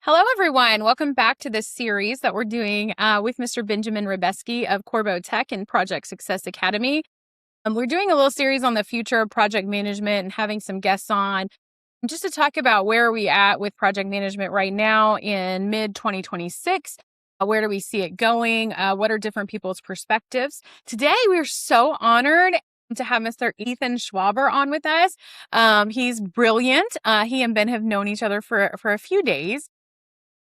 Hello, everyone. Welcome back to this series that we're doing with Mr. Benjamin Rebeske of Corbeau Tech and Project Success Academy. We're doing a little series on the future of project management and having some guests on just to talk about where are we at with project management right now in mid-2026. Where do we see it going? What are different people's perspectives? Today, we're so honored to have Mr. Ethan Schwaber on with us. He's brilliant. He and Ben have known each other for a few days.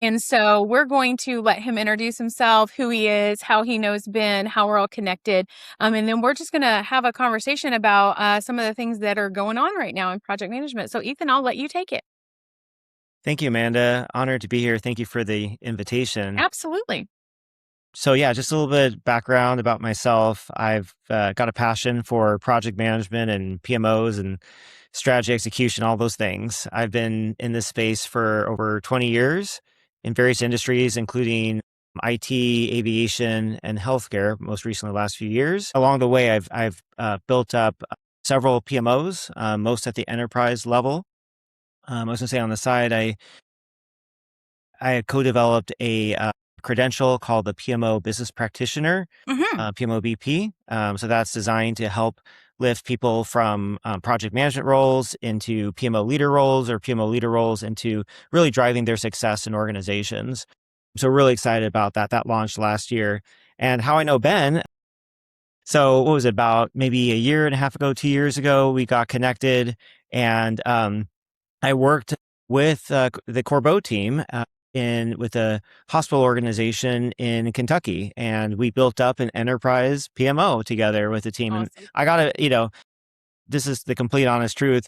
And so we're going to let him introduce himself, who he is, how he knows Ben, how we're all connected. And then we're just going to have a conversation about some of the things that are going on right now in project management. So Ethan, I'll let you take it. Thank you, Amanda. Honored to be here. Thank you for the invitation. Absolutely. So yeah, just a little bit background about myself. I've got a passion for project management and PMOs and strategy execution, all those things. I've been in this space for over 20 years in various industries, including IT, aviation, and healthcare, most recently the last few years. Along the way, I've built up several PMOs, most at the enterprise level. I was going to say on the side, I co-developed a credential called the PMO Business Practitioner, PMO BP. So that's designed to help lift people from project management roles into PMO leader roles or PMO leader roles into really driving their success in organizations. So we're really excited about that. That launched last year. And how I know Ben, so what was it, about maybe a year and a half ago, 2 years ago, we got connected, and I worked with the Corbeau team with a hospital organization in Kentucky, and we built up an enterprise PMO together with the team. Awesome. And I gotta, this is the complete honest truth.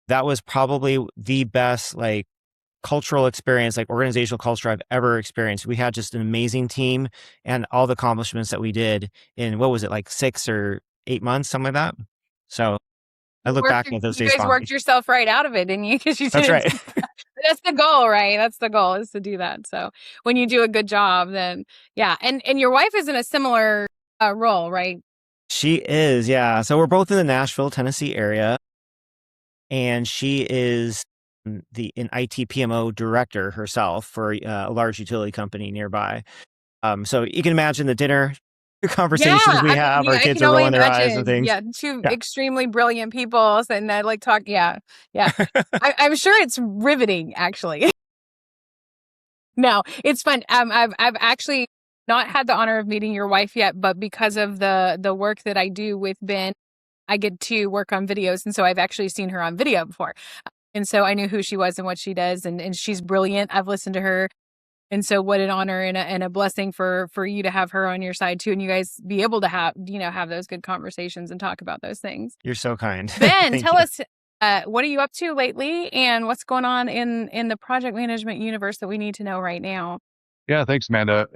That was probably the best cultural experience, organizational culture I've ever experienced. We had just an amazing team, and all the accomplishments that we did in, what was it, 6 or 8 months, something like that. So I look back at those You days guys worked fondly. yourself right out of it, didn't you? Because you That's didn't. right. That's the goal, right? That's the goal, is to do that. So when you do a good job, then yeah. And your wife is in a similar role, right? She is, yeah. So we're both in the Nashville, Tennessee area, and she is an IT PMO director herself for a large utility company nearby. So you can imagine the dinner conversations we have. Our I kids can are only rolling their eyes and imagine. things. Yeah, two Yeah. extremely brilliant people, and I talk. Yeah, yeah. I'm sure it's riveting, actually. No, it's fun. I've actually not had the honor of meeting your wife yet, but because of the work that I do with Ben, I get to work on videos, and so I've actually seen her on video before, and so I knew who she was and what she does, and she's brilliant. I've listened to her. And so what an honor and a blessing for you to have her on your side too. And you guys be able to have those good conversations and talk about those things. You're so kind. Ben, Thank tell you. us, what are you up to lately and what's going on in the project management universe that we need to know right now? Yeah, thanks, Amanda.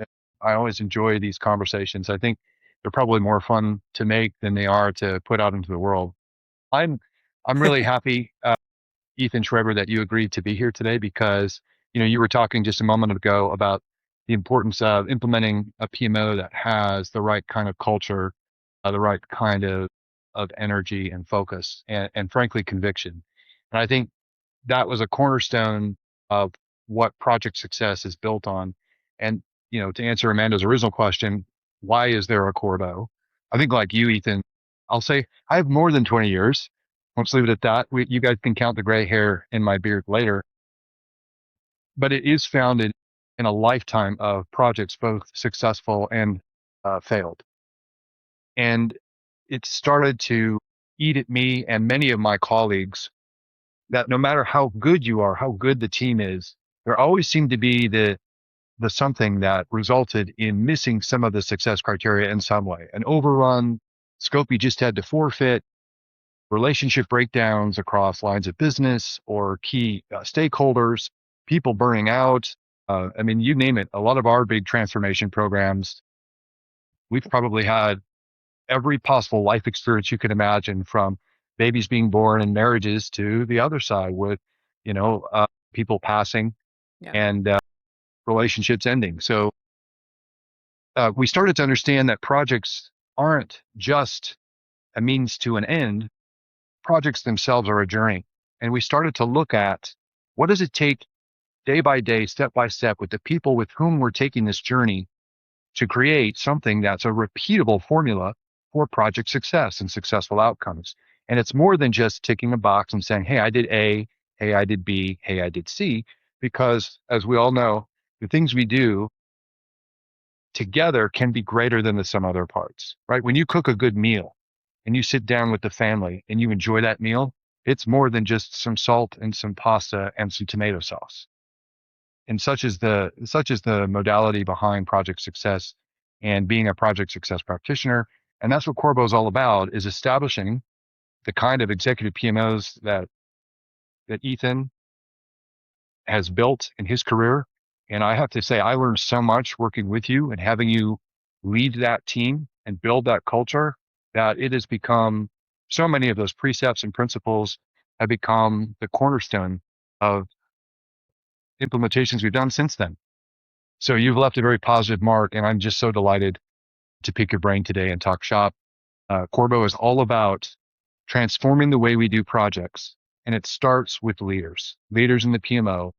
I always enjoy these conversations. I think they're probably more fun to make than they are to put out into the world. I'm I'm really happy, Ethan Schwaber, that you agreed to be here today because you were talking just a moment ago about the importance of implementing a PMO that has the right kind of culture, the right kind of energy and focus, and frankly conviction. And I think that was a cornerstone of what project success is built on. And, to answer Amanda's original question, why is there a Corbeau? I think like you, Ethan, I'll say I have more than 20 years. Let's leave it at that. You guys can count the gray hair in my beard later, but it is founded in a lifetime of projects, both successful and failed. And it started to eat at me and many of my colleagues that no matter how good you are, how good the team is, there always seemed to be the something that resulted in missing some of the success criteria in some way. An overrun, scope you just had to forfeit, relationship breakdowns across lines of business or key stakeholders, people burning out. I mean, you name it. A lot of our big transformation programs, we've probably had every possible life experience you can imagine, from babies being born and marriages to the other side with, people passing Yeah. and relationships ending. So we started to understand that projects aren't just a means to an end. Projects themselves are a journey. And we started to look at what does it take day by day, step by step with the people with whom we're taking this journey to create something that's a repeatable formula for project success and successful outcomes. And it's more than just ticking a box and saying, hey, I did A, hey, I did B, hey, I did C, because as we all know, the things we do together can be greater than the sum other parts, right? When you cook a good meal and you sit down with the family and you enjoy that meal, it's more than just some salt and some pasta and some tomato sauce. And such is the modality behind project success and being a project success practitioner. And that's what Corbeau is all about, is establishing the kind of executive PMOs that Ethan has built in his career. And I have to say, I learned so much working with you and having you lead that team and build that culture, that it has become, so many of those precepts and principles have become the cornerstone of implementations we've done since then. So you've left a very positive mark, and I'm just so delighted to pick your brain today and talk shop. Corbeau is all about transforming the way we do projects, and it starts with leaders in the PMO,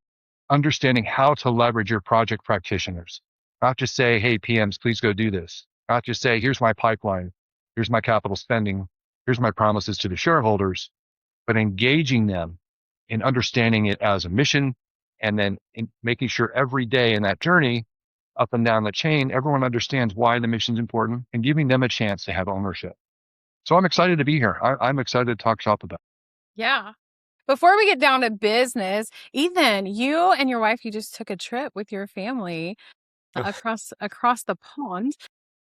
understanding how to leverage your project practitioners. Not just say, hey, PMs, please go do this. Not just say, here's my pipeline, here's my capital spending, here's my promises to the shareholders, but engaging them in understanding it as a mission, and then in making sure every day in that journey, up and down the chain, everyone understands why the mission's important and giving them a chance to have ownership. So I'm excited to be here. I'm excited to talk shop about it. Yeah. Before we get down to business, Ethan, you and your wife, you just took a trip with your family across the pond.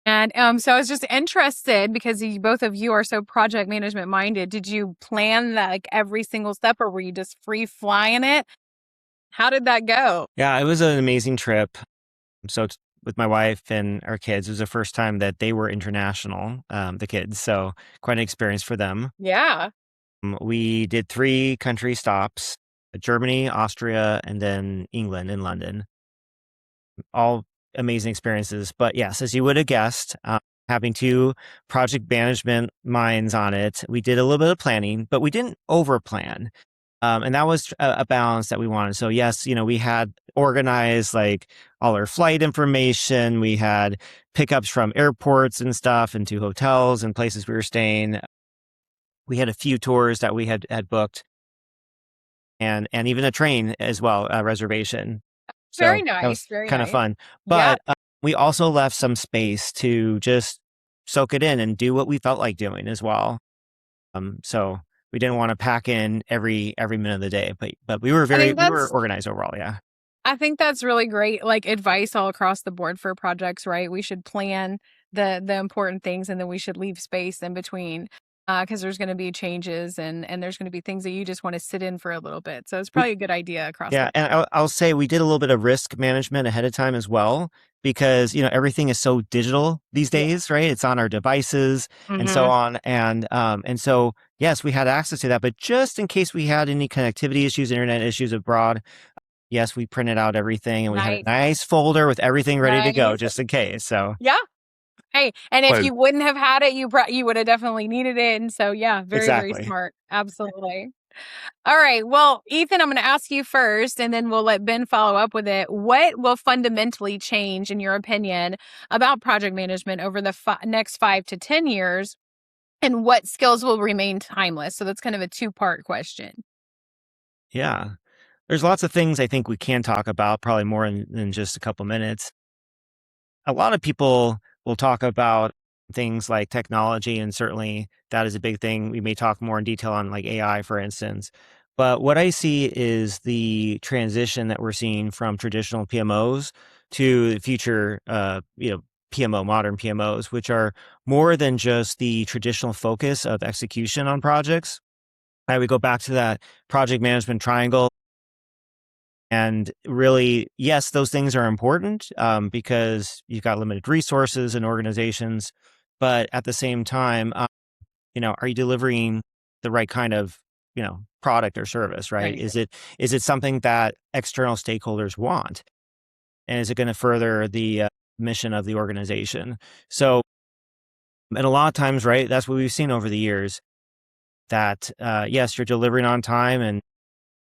And so I was just interested, because both of you are so project management minded. Did you plan that, like, every single step, or were you just free flying it? How did that go? Yeah, it was an amazing trip. So with my wife and our kids, it was the first time that they were international, the kids. So quite an experience for them. Yeah. We did 3 country stops: Germany, Austria, and then England in London. All amazing experiences. But yes, as you would have guessed, having 2 project management minds on it, we did a little bit of planning, but we didn't over plan. And that was a balance that we wanted. So yes, we had organized like all our flight information. We had pickups from airports and stuff, and to hotels and places we were staying. We had a few tours that we had booked, and even a train as well, reservation. Very So that nice. was Very kind of nice. fun. Yeah. But we also left some space to just soak it in and do what we felt like doing as well. So we didn't want to pack in every minute of the day, but we were I think we were that's organized overall. Yeah. I think that's really great, like, advice all across the board for projects, right? We should plan the important things, and then we should leave space in between, because there's going to be changes, and there's going to be things that you just want to sit in for a little bit. So it's We probably a good idea across the Yeah, and board. I'll say we did a little bit of risk management ahead of time as well, because everything is so digital these Yeah. days, right? It's on our devices and so Hmm. on, and so yes, we had access to that, but just in case we had any connectivity issues, internet issues abroad, yes, we printed out everything and we had a Nice. nice folder with everything ready to go Nice. just in case. So Yeah. Hey, and if But you wouldn't have had it, you would have definitely needed it. And so, yeah, very, very exactly. smart. Absolutely. All right. Well, Ethan, I'm going to ask you first, and then we'll let Ben follow up with it. What will fundamentally change, in your opinion, about project management over the next 5 to 10 years? And what skills will remain timeless? So that's kind of a 2-part question. Yeah. There's lots of things I think we can talk about, probably more than just a couple minutes. A lot of people will talk about things like technology, and certainly that is a big thing. We may talk more in detail on like AI, for instance. But what I see is the transition that we're seeing from traditional PMOs to the future, modern PMOs, which are more than just the traditional focus of execution on projects. I would go back to that project management triangle. And really, yes, those things are important, because you've got limited resources and organizations. But at the same time, are you delivering the right kind of, product or service, right? Right. Is it something that external stakeholders want? And is it going to further the mission of the organization? So, and a lot of times, right, that's what we've seen over the years, that yes, you're delivering on time, and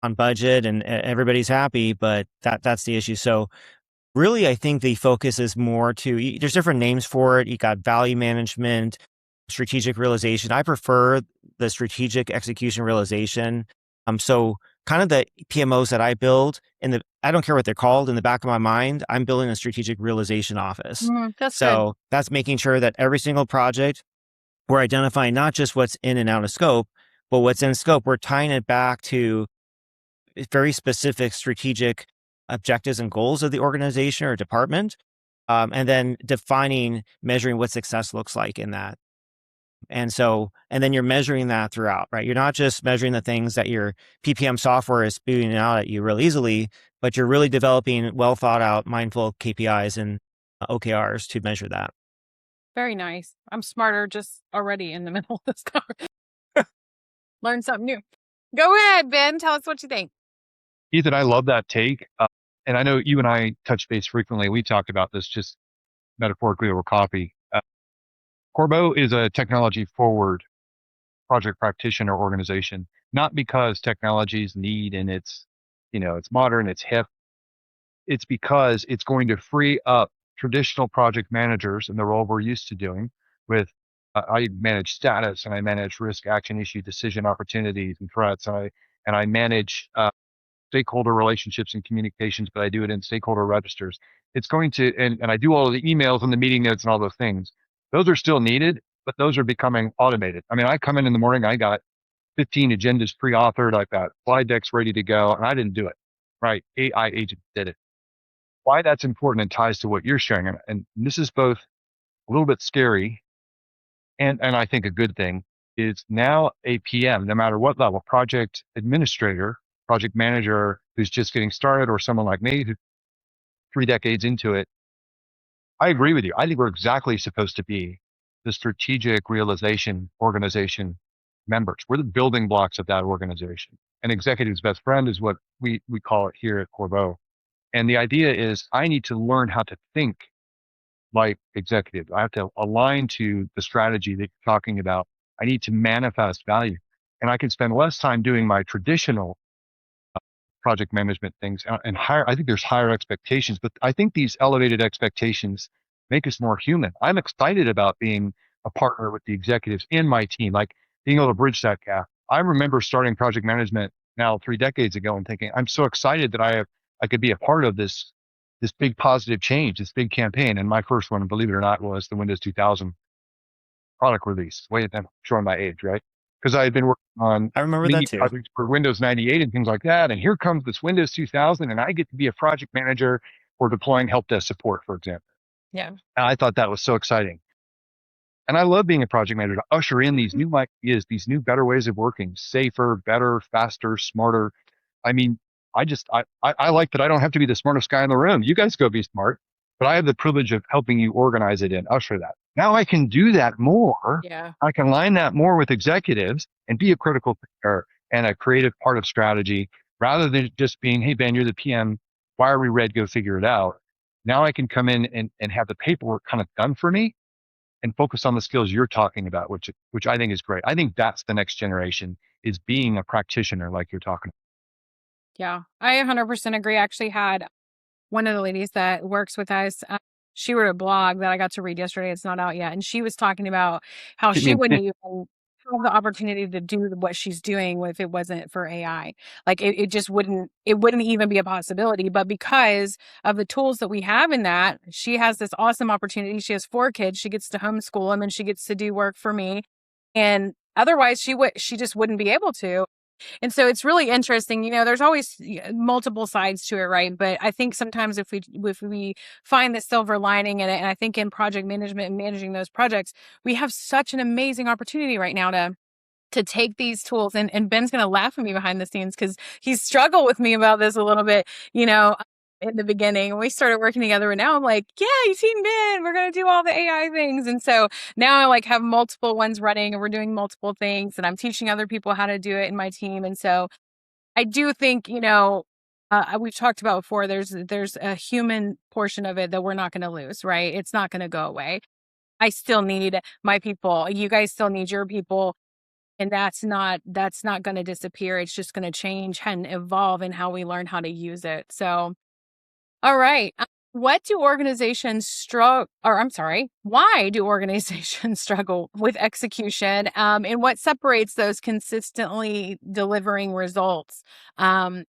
on budget and everybody's happy, but that's the issue. So really, I think the focus is more to, there's different names for it. You got value management, strategic realization. I prefer the strategic execution realization. So kind of the PMOs that I build I don't care what they're called, in the back of my mind, I'm building a strategic realization office. That's good. So that's making sure that every single project, we're identifying not just what's in and out of scope, but what's in scope, we're tying it back to very specific strategic objectives and goals of the organization or department, and then measuring what success looks like in that. And then you're measuring that throughout, right? You're not just measuring the things that your PPM software is spewing out at you real easily, but you're really developing well thought out, mindful KPIs and OKRs to measure that. Very nice. I'm smarter just already in the middle of this conversation. Learn something new. Go ahead, Ben. Tell us what you think. Ethan, I love that take. And I know you and I touch base frequently. We talked about this just metaphorically over coffee. Corbeau is a technology forward project practitioner organization, not because technology's neat and it's modern, it's hip. It's because it's going to free up traditional project managers in the role we're used to doing with, I manage status and I manage risk, action, issue, decision, opportunities and threats. And I manage, stakeholder relationships and communications, but I do it in stakeholder registers. It's going to, and I do all of the emails and the meeting notes and all those things. Those are still needed, but those are becoming automated. I mean, I come in the morning, I got 15 agendas pre-authored. I've got slide decks ready to go, and I didn't do it. Right. AI agent did it. Why that's important and ties to what you're sharing. And this is both a little bit scary and I think a good thing is now a PM, no matter what level, project administrator, project manager who's just getting started, or someone like me who's 3 decades into it. I agree with you. I think we're exactly supposed to be the strategic realization organization members. We're the building blocks of that organization. An executive's best friend is what we call it here at Corbeau. And the idea is I need to learn how to think like executive. I have to align to the strategy that you're talking about. I need to manifest value. And I can spend less time doing my traditional project management things and higher. I think there's higher expectations, but I think these elevated expectations make us more human. I'm excited about being a partner with the executives in my team, like being able to bridge that gap. I remember starting project management now 3 decades ago and thinking, I'm so excited that I could be a part of this big positive change, this big campaign. And my first one, believe it or not, was the Windows 2000 product release. Wait, I'm showing my age, right? Because I had been working on I remember that too. projects for Windows 98 and things like that. And here comes this Windows 2000, and I get to be a project manager for deploying help desk support, for example. Yeah. And I thought that was so exciting. And I love being a project manager to usher in these new ideas, these new better ways of working, safer, better, faster, smarter. I mean, I like that I don't have to be the smartest guy in the room. You guys go be smart, but I have the privilege of helping you organize it and usher that. Now I can do that more. Yeah. I can line that more with executives and be a critical thinker and a creative part of strategy rather than just being, hey, Ben, you're the PM. Wiry red, go figure it out. Now I can come in and have the paperwork kind of done for me and focus on the skills you're talking about, which I think is great. I think that's the next generation, is being a practitioner like you're talking about. Yeah, I 100% agree. I actually had one of the ladies that works with us. She wrote a blog that I got to read yesterday. It's not out yet. And she was talking about how she wouldn't even have the opportunity to do what she's doing if it wasn't for AI. Like it just wouldn't even be a possibility. But because of the tools that we have in that, she has this awesome opportunity. She has 4 kids. She gets to homeschool them and she gets to do work for me. And otherwise she just wouldn't be able to. And so it's really interesting. There's always multiple sides to it, right? But I think sometimes if we find the silver lining in it, and I think in project management and managing those projects, we have such an amazing opportunity right now to take these tools. And Ben's going to laugh at me behind the scenes because he struggled with me about this a little bit, in the beginning. We started working together and now I'm like, yeah, you seen Ben, we're going to do all the AI things. And so now I have multiple ones running and we're doing multiple things and I'm teaching other people how to do it in my team. And so I do think, we've talked about before, there's a human portion of it that we're not going to lose, right? It's not going to go away. I still need my people. You guys still need your people. And that's not going to disappear. It's just going to change and evolve in how we learn how to use it. So, all right. What do organizations struggle, or I'm sorry, why do organizations struggle with execution? And what separates those consistently delivering results? As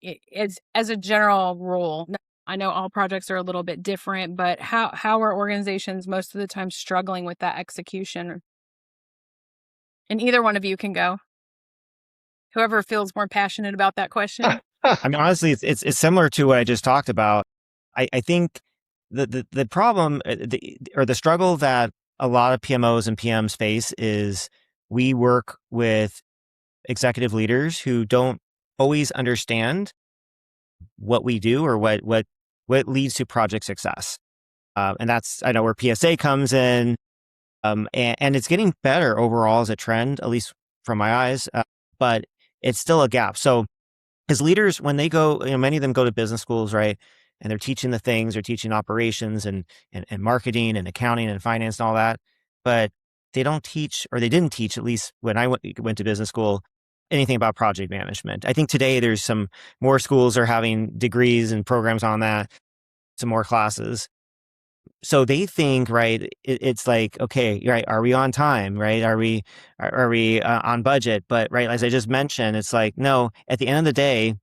a general rule, I know all projects are a little bit different, but how are organizations most of the time struggling with that execution? And either one of you can go. Whoever feels more passionate about that question. I mean, honestly, it's similar to what I just talked about. I think the problem or the struggle that a lot of PMOs and PMs face is we work with executive leaders who don't always understand what we do or what leads to project success. And that's, I know, where PSA comes in. And it's getting better overall as a trend, at least from my eyes, but it's still a gap. So as leaders, when they go, many of them go to business schools, right? And they're teaching the things, they're teaching operations and marketing and accounting and finance and all that. But they don't teach, or they didn't teach, at least when I went to business school, anything about project management. I think today there's some more schools are having degrees and programs on that, some more classes. So they think, right, it's like, okay, right, are we on time, right? Are we on budget? But right, as I just mentioned, it's like, no, at the end of the day,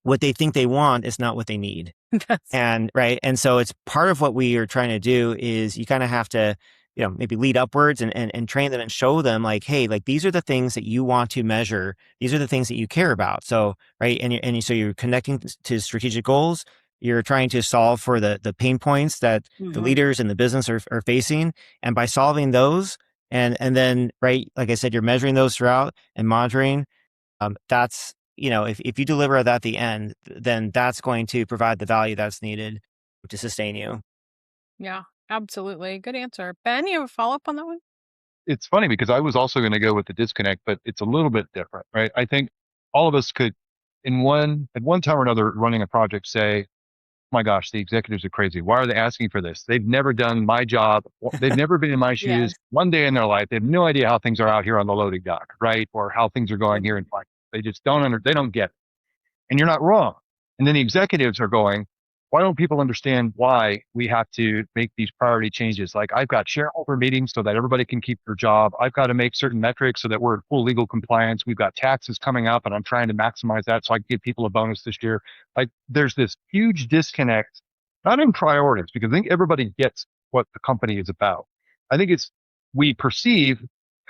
what they think they want is not what they need. That's And right. And so it's part of what we are trying to do is you kind of have to, maybe lead upwards and train them and show them like, hey, like these are the things that you want to measure. These are the things that you care about. So, right. So you're connecting to strategic goals. You're trying to solve for the pain points that the Mhm. leaders in the business are facing. And by solving those and then, right, like I said, you're measuring those throughout and monitoring. That's, if you deliver that at the end, then that's going to provide the value that's needed to sustain you. Yeah, absolutely. Good answer. Ben, you have a follow-up on that one? It's funny because I was also going to go with the disconnect, but it's a little bit different, right? I think all of us could, at one time or another, running a project, say, "My gosh, the executives are crazy. Why are they asking for this? They've never done my job. They've never been in my shoes Yes. one day in their life. They have no idea how things are out here on the loading dock, right? Or how things are going here in finance. They just they don't get it." And you're not wrong. And then the executives are going, why don't people understand why we have to make these priority changes? Like, I've got shareholder meetings so that everybody can keep their job. I've got to make certain metrics so that we're in full legal compliance. We've got taxes coming up and I'm trying to maximize that so I can give people a bonus this year. Like, there's this huge disconnect, not in priorities, because I think everybody gets what the company is about. I think we perceive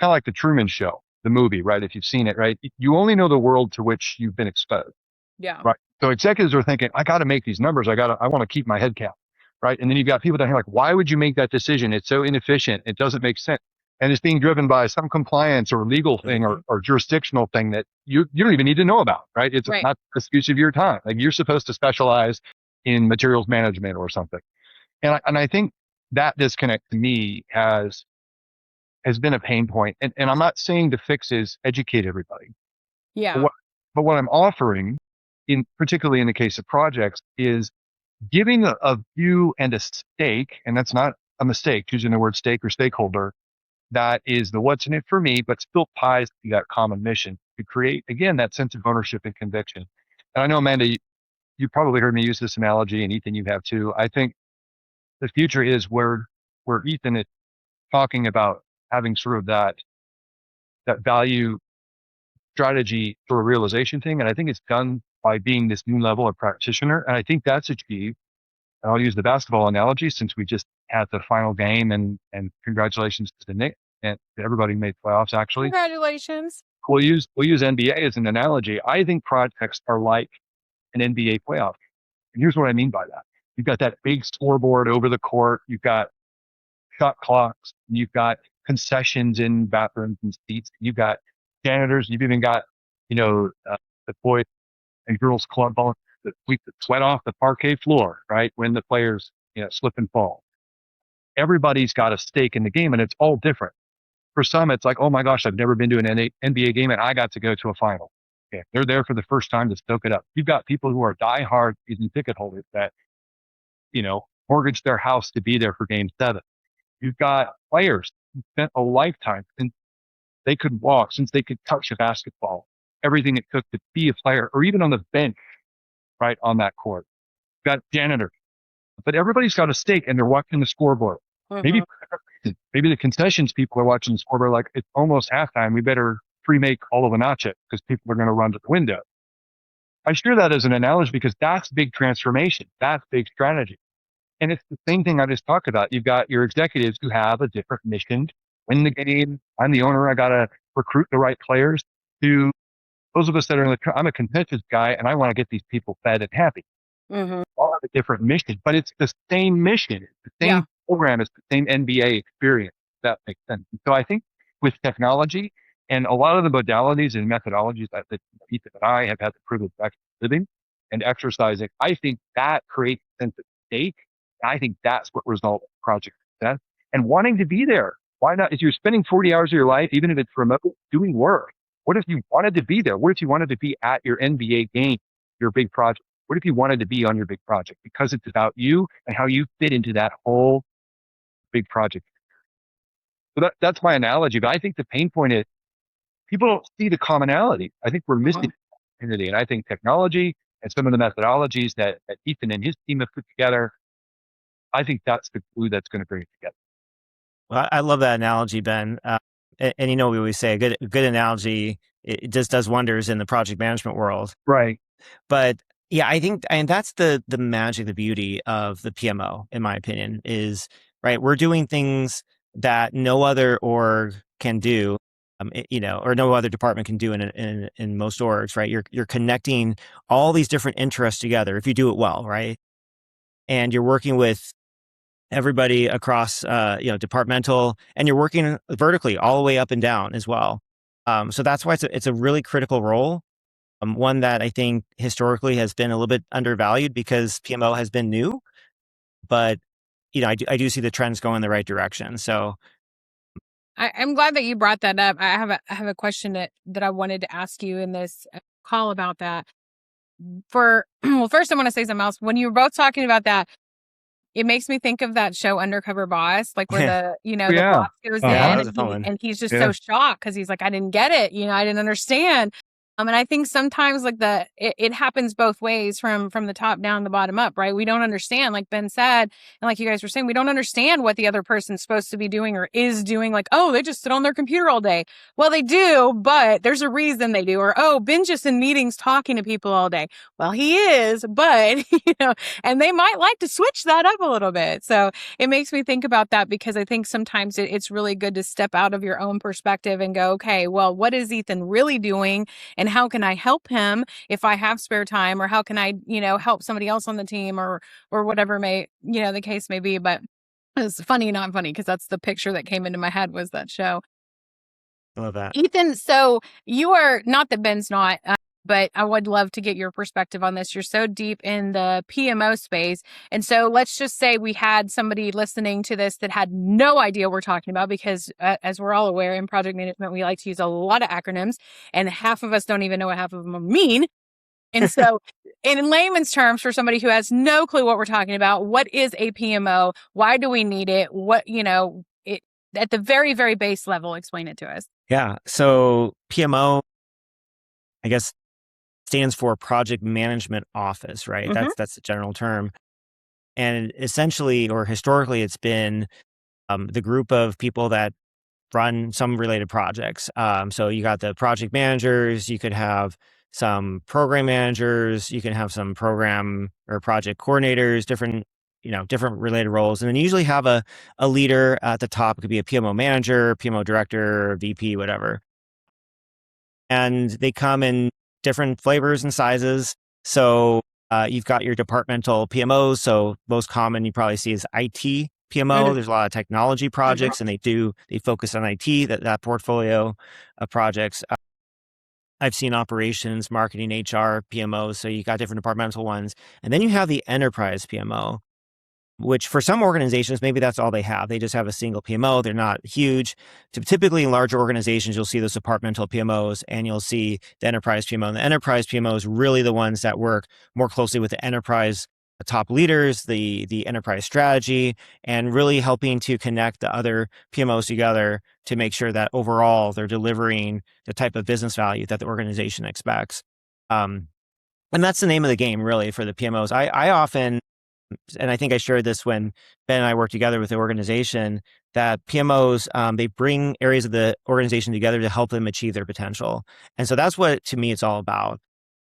kind of like the Truman Show, the movie, right? If you've seen it, right? You only know the world to which you've been exposed. Yeah. Right. So executives are thinking, I got to make these numbers. I want to keep my head count. Right. And then you've got people that are like, why would you make that decision? It's so inefficient. It doesn't make sense. And it's being driven by some compliance or legal thing Mhm. or jurisdictional thing that you don't even need to know about. Right. It's Right. not the use of your time. Like, you're supposed to specialize in materials management or something. And I think that disconnect to me has been a pain point. And I'm not saying the fix is educate everybody. But Yeah. what I'm offering, particularly in the case of projects, is giving a view and a stake, and that's not a mistake, choosing the word stake or stakeholder, that is the what's in it for me, but still ties to that common mission to create, again, that sense of ownership and conviction. And I know, Amanda, you probably heard me use this analogy, and Ethan, you have too. I think the future is where Ethan is talking about having sort of that value strategy sort of realization thing. And I think it's done by being this new level of practitioner. And I think that's achieved. And I'll use the basketball analogy since we just had the final game and congratulations to the Knicks and everybody made playoffs actually. Congratulations. We'll use NBA as an analogy. I think projects are like an NBA playoff. And here's what I mean by that. You've got that big scoreboard over the court. You've got shot clocks. You've got concessions in bathrooms and seats. You've got janitors. You've even got, the boys and girls club ball that sweep the sweat off the parquet floor, right? When the players, slip and fall. Everybody's got a stake in the game and it's all different. For some, it's like, oh my gosh, I've never been to an NBA game and I got to go to a final. Okay. They're there for the first time to soak it up. You've got people who are diehard season ticket holders that, mortgage their house to be there for game 7. You've got players who spent a lifetime. And They could walk, since they could touch a basketball, everything it took to be a player, or even on the bench, right, on that court. Got janitor, but everybody's got a stake and they're watching the scoreboard. Maybe, maybe the concessions people are watching the scoreboard like, it's almost halftime. We better pre-make all of the nacho because people are going to run to the window. I share that as an analogy because that's big transformation. That's big strategy. And it's the same thing I just talked about. You've got your executives who have a different mission. Win the game. I'm the owner. I got to recruit the right players. To those of us that are I'm a contentious guy and I want to get these people fed and happy. All have a different mission, but it's the same mission. It's the same program. It's the same NBA experience. That makes sense. And so I think with technology and a lot of the modalities and methodologies that Ethan and I have had the privilege of actually living and exercising, I think that creates a sense of stake. I think that's what results in project success. And wanting to be there. Why not? If you're spending 40 hours of your life, even if it's remote, doing work, what if you wanted to be there? What if you wanted to be at your NBA game, your big project? What if you wanted to be on your big project? Because it's about you and how you fit into that whole big project. So that's my analogy. But I think the pain point is people don't see the commonality. I think we're missing the opportunity. And I think technology and some of the methodologies that Ethan and his team have put together, I think that's the glue that's going to bring it together. Well, I love that analogy, Ben. And we always say a good analogy, it just does wonders in the project management world. Right. But yeah, I think, and that's the magic, the beauty of the PMO, in my opinion, is right. We're doing things that no other org can do, or no other department can do in most orgs, right? You're connecting all these different interests together if you do it well, right? And you're working with everybody across, departmental, and you're working vertically all the way up and down as well. So that's why it's a really critical role. One that I think historically has been a little bit undervalued because PMO has been new, but I do see the trends going in the right direction. So I'm glad that you brought that up. I have a question that I wanted to ask you in this call about that. Well, first I want to say something else. When you were both talking about that, it makes me think of that show Undercover Boss, like where the boss goes in and he's just so shocked because he's like, I didn't get it. I didn't understand. And I think sometimes like it happens both ways from the top down, the bottom up, right? We don't understand, like Ben said, and like you guys were saying, we don't understand what the other person's supposed to be doing or is doing. Like, oh, they just sit on their computer all day. Well, they do, but there's a reason they do. Or, oh, Ben's just in meetings talking to people all day. Well, he is, but, and they might like to switch that up a little bit. So it makes me think about that because I think sometimes it's really good to step out of your own perspective and go, okay, well, what is Ethan really doing? And how can I help him if I have spare time, or how can I, help somebody else on the team or whatever the case may be. But it's funny, not funny, because that's the picture that came into my head was that show. I love that. Ethan, so you are, not that Ben's not, but I would love to get your perspective on this. You're so deep in the PMO space. And so let's just say we had somebody listening to this that had no idea what we're talking about, because as we're all aware, in project management, we like to use a lot of acronyms and half of us don't even know what half of them mean. And so in layman's terms, for somebody who has no clue what we're talking about, what is a PMO? Why do we need it? What, at the very, very base level, explain it to us. Yeah. So PMO, I guess, stands for Project Management Office, right? That's the general term. And essentially, or historically, it's been the group of people that run some related projects. So you got the project managers, you could have some program managers, you can have some program or project coordinators, different related roles. And then you usually have a leader at the top. It could be a PMO manager, PMO director, VP, whatever. And they come in different flavors and sizes. So you've got your departmental PMOs. So most common you probably see is IT PMO. There's a lot of technology projects and they focus on IT, that portfolio of projects. I've seen operations, marketing, HR PMOs. So you got different departmental ones. And then you have the enterprise PMO, which for some organizations, maybe that's all they have. They just have a single PMO. They're not huge. Typically in larger organizations, you'll see those departmental PMOs and you'll see the enterprise PMO. And the enterprise PMO is really the ones that work more closely with the enterprise top leaders, the enterprise strategy, and really helping to connect the other PMOs together to make sure that overall they're delivering the type of business value that the organization expects. And that's the name of the game, really, for the PMOs. I often, and I think I shared this when Ben and I worked together with the organization, that PMOs, they bring areas of the organization together to help them achieve their potential. And so that's what, to me, it's all about.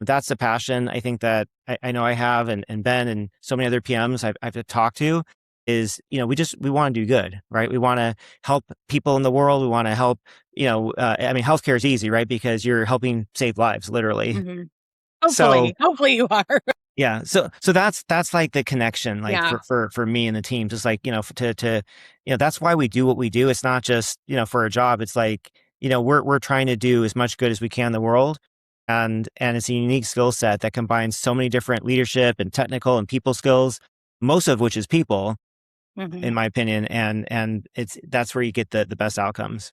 That's the passion I think that I know I have, and Ben and so many other PMs I've talked to is, we want to do good, right? We want to help people in the world. We want to help, healthcare is easy, right? Because you're helping save lives, literally. Mm-hmm. So Hopefully you are. yeah. So that's like the connection, like Yeah. for me and the team, just like, that's why we do what we do. It's not just, for a job. It's like, we're trying to do as much good as we can in the world. And it's a unique skill set that combines so many different leadership and technical and people skills, most of which is people, in my opinion. And that's where you get the best outcomes.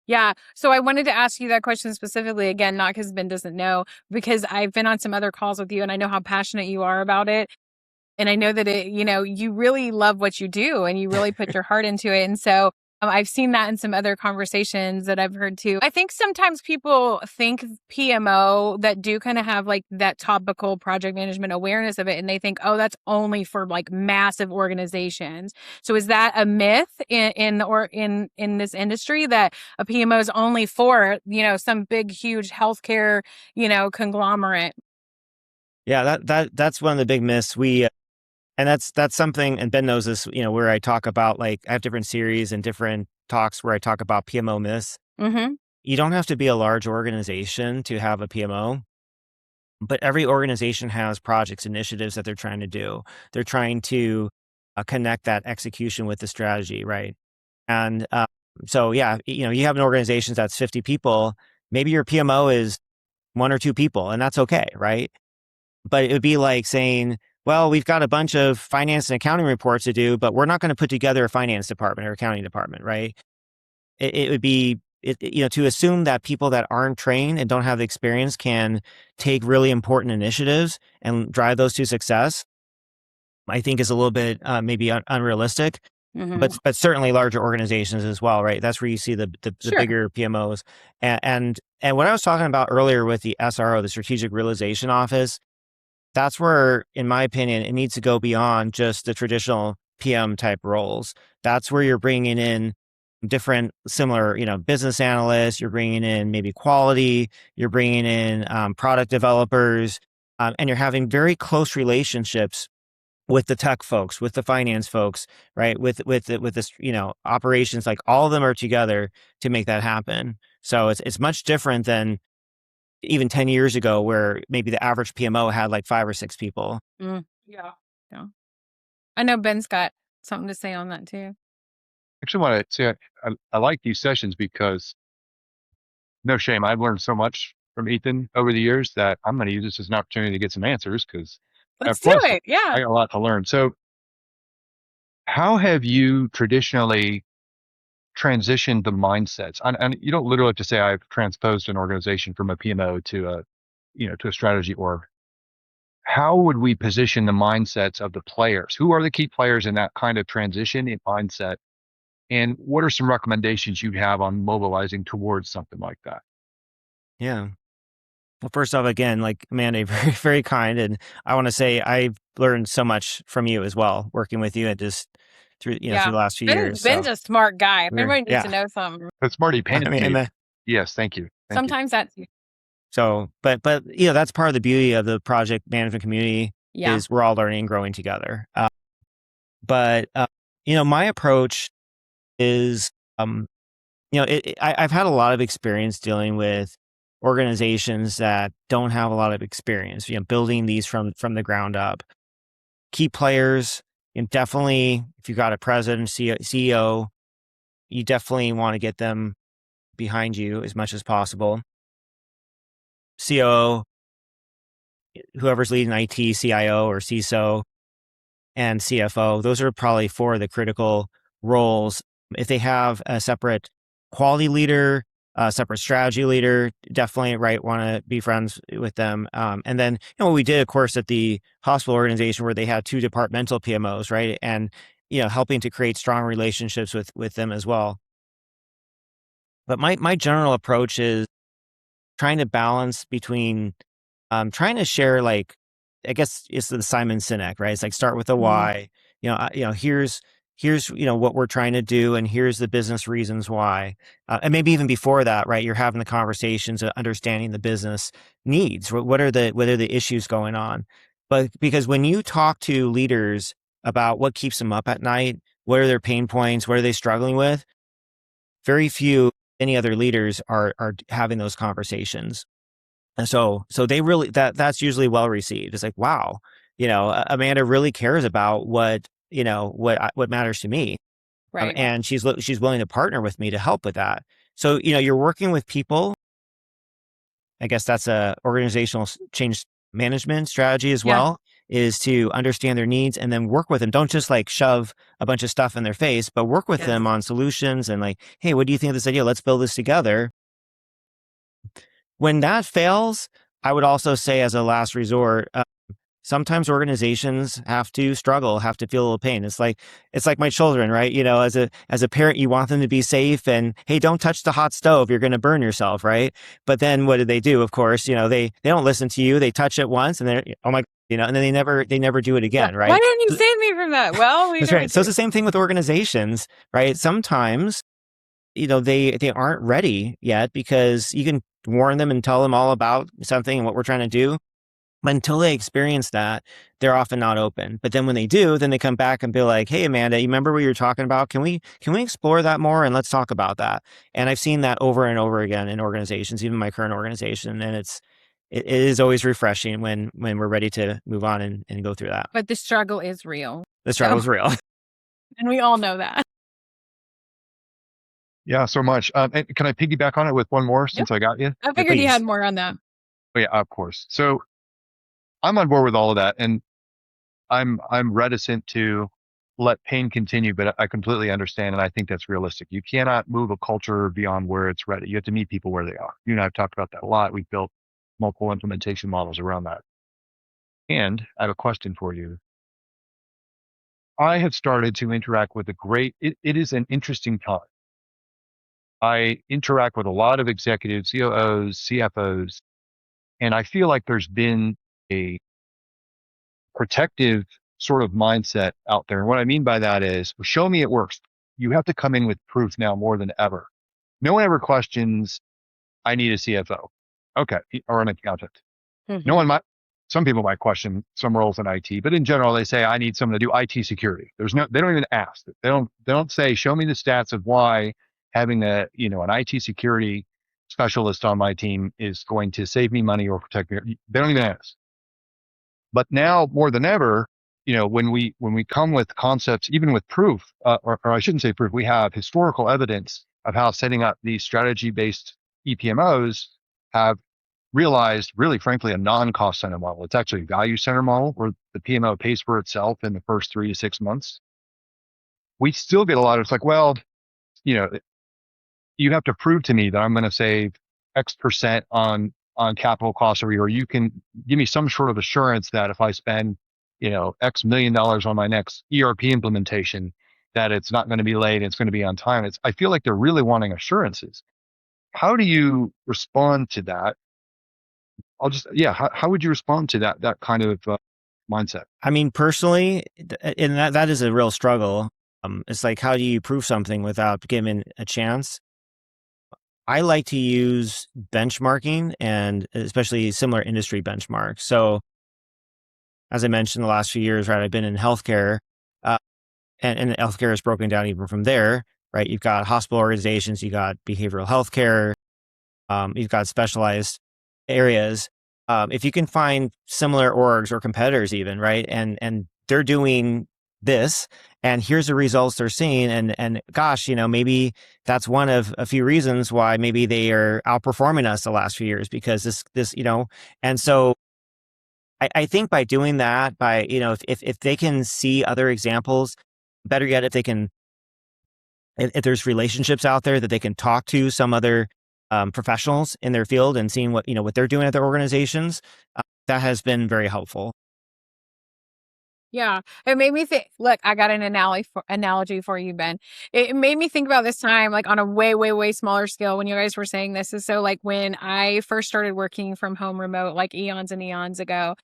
Yeah. So I wanted to ask you that question specifically, again, not because Ben doesn't know, because I've been on some other calls with you and I know how passionate you are about it. And I know that you really love what you do and you really put your heart into it. And so I've seen that in some other conversations that I've heard too. I think sometimes people think PMO that do kind of have like that topical project management awareness of it. And they think, oh, that's only for like massive organizations. So is that a myth in this industry that a PMO is only for, some big, huge healthcare, conglomerate? Yeah, that's one of the big myths. And that's something, and Ben knows this, where I talk about, like, I have different series and different talks where I talk about PMO myths. Mm-hmm. You don't have to be a large organization to have a PMO, but every organization has projects, initiatives that they're trying to do. They're trying to connect that execution with the strategy, right? And so, yeah, you have an organization that's 50 people. Maybe your PMO is one or two people, and that's okay, right? But it would be like saying, well, we've got a bunch of finance and accounting reports to do, but we're not going to put together a finance department or accounting department, right? It would be, to assume that people that aren't trained and don't have the experience can take really important initiatives and drive those to success, I think is a little bit maybe unrealistic. Mm-hmm. But certainly larger organizations as well, right? That's where you see the Sure. bigger PMOs. And what I was talking about earlier with the SRO, the Strategic Realization Office, that's where, in my opinion, it needs to go beyond just the traditional PM type roles. That's where you're bringing in different similar, business analysts, you're bringing in maybe quality, you're bringing in product developers, and you're having very close relationships with the tech folks, with the finance folks, right? With this, operations, like all of them are together to make that happen. So it's much different than even 10 years ago, where maybe the average PMO had like 5 or 6 people. Yeah. Yeah. I know Ben's got something to say on that too. Actually want to say I like these sessions because, no shame, I've learned so much from Ethan over the years that I'm going to use this as an opportunity to get some answers because Let's do plus it. Yeah. I got a lot to learn. So how have you traditionally transitioned the mindsets? And you don't literally have to say I've transposed an organization from a PMO to a strategy org. How would we position the mindsets of the players? Who are the key players in that kind of transition in mindset? And what are some recommendations you'd have on mobilizing towards something like that? Yeah. Well, first off, again, like Amanda, very, very kind. And I want to say I've learned so much from you as well, working with you and just through, through the last few years. Ben's So a smart guy. If anybody needs yeah, to know something, That's Marty painted to you. and Yes, thank you. Thank you. sometimes that's so, but that's part of the beauty of the project management community is we're all learning and growing together. But my approach is, I've had a lot of experience dealing with organizations that don't have a lot of experience, building these from the ground up. Key players, and definitely, if you got a president, CEO, you definitely want to get them behind you as much as possible. COO, whoever's leading IT, CIO or CISO, and CFO, those are probably 4 of the critical roles. If they have a separate quality leader, separate strategy leader, definitely, right, want to be friends with them. And then, we did, of course, at the hospital organization where they had 2 departmental PMOs, right? And, helping to create strong relationships with them as well. But my general approach is trying to balance between trying to share, like, I guess it's the Simon Sinek, right? It's like start with the Mhm. why. Here's what we're trying to do, and here's the business reasons why. And maybe even before that, right? You're having the conversations, understanding the business needs. What are the issues going on? But because when you talk to leaders about what keeps them up at night, what are their pain points, what are they struggling with, very few any other leaders are having those conversations. And so they really that's usually well received. It's like, wow, Amanda really cares about what matters to me, Right. and she's willing to partner with me to help with that. So you're working with people. I guess that's a organizational change management strategy as Yeah. well. Is to understand their needs and then work with them. Don't just like shove a bunch of stuff in their face, but work with them Yes. on solutions and like, hey, what do you think of this idea? Let's build this together. When that fails, I would also say as a last resort, sometimes organizations have to struggle, have to feel a little pain. It's like my children, right? As a parent, you want them to be safe and hey, don't touch the hot stove, you're going to burn yourself, right? But then what do they do? Of course, they don't listen to you. They touch it once and they're oh my, and then they never do it Yeah. again, Why right? didn't you So- save me from that? Well, we That's never right. So it's do. the same thing with organizations, right? Sometimes they aren't ready yet because you can warn them and tell them all about something and what we're trying to do. But until they experience that, they're often not open. But then when they do, then they come back and be like, "Hey, Amanda, you remember what you were talking about? Can we explore that more and let's talk about that?" And I've seen that over and over again in organizations, even my current organization, and it is always refreshing when we're ready to move on and go through that. But the struggle is real. The So, struggle is real. and we all know that. Yeah, so much. And can I piggyback on it with one more Yep. since I got you? I Yeah, figured you please. had more on that. Oh, yeah, of course. So I'm on board with all of that, and I'm reticent to let pain continue, but I completely understand, and I think that's realistic. You cannot move a culture beyond where it's ready. You have to meet people where they are. You and I have talked about that a lot. We've built multiple implementation models around that. And I have a question for you. I have started to interact with it is an interesting time. I interact with a lot of executives, COOs, CFOs, and I feel like there's been a protective sort of mindset out there. And what I mean by that is, show me it works. You have to come in with proof now more than ever. No one ever questions, I need a CFO. Okay. Or an accountant. No Mhm. one might, some people might question some roles in IT, but in general, they say, I need someone to do IT security. They don't even ask. They don't say, show me the stats of why having an IT security specialist on my team is going to save me money or protect me. They don't even ask. But now more than ever, when we come with concepts, even with proof, or I shouldn't say proof, we have historical evidence of how setting up these strategy-based EPMOs have realized, really, frankly, a non-cost center model. It's actually a value center model where the PMO pays for itself in the first 3 to 6 months. We still get a lot of, it's like, well, you know, you have to prove to me that I'm going to save X% on capital costs every year. Or you can give me some sort of assurance that if I spend, X million dollars on my next ERP implementation, that it's not going to be late, it's going to be on time. I feel like they're really wanting assurances. How do you respond to that? Yeah. How would you respond to that kind of mindset? I mean, personally, and that is a real struggle. It's like, how do you prove something without giving a chance? I like to use benchmarking and especially similar industry benchmarks. So, as I mentioned, the last few years, right, I've been in healthcare, uh, and healthcare is broken down even from there, right? You've got hospital organizations, you got behavioral healthcare, you've got specialized areas. If you can find similar orgs or competitors, even right, and they're doing this, and here's the results they're seeing, and gosh, maybe that's one of a few reasons why maybe they are outperforming us the last few years because and so I think by doing that, by if they can see other examples, better yet, if they can if there's relationships out there that they can talk to some other professionals in their field and seeing what they're doing at their organizations. That has been very helpful. Yeah, it made me think. Look, I got an analogy for you, Ben. It made me think about this time, like on a way, way, way smaller scale. When you guys were saying this, is so like when I first started working from home remote, like eons and eons ago.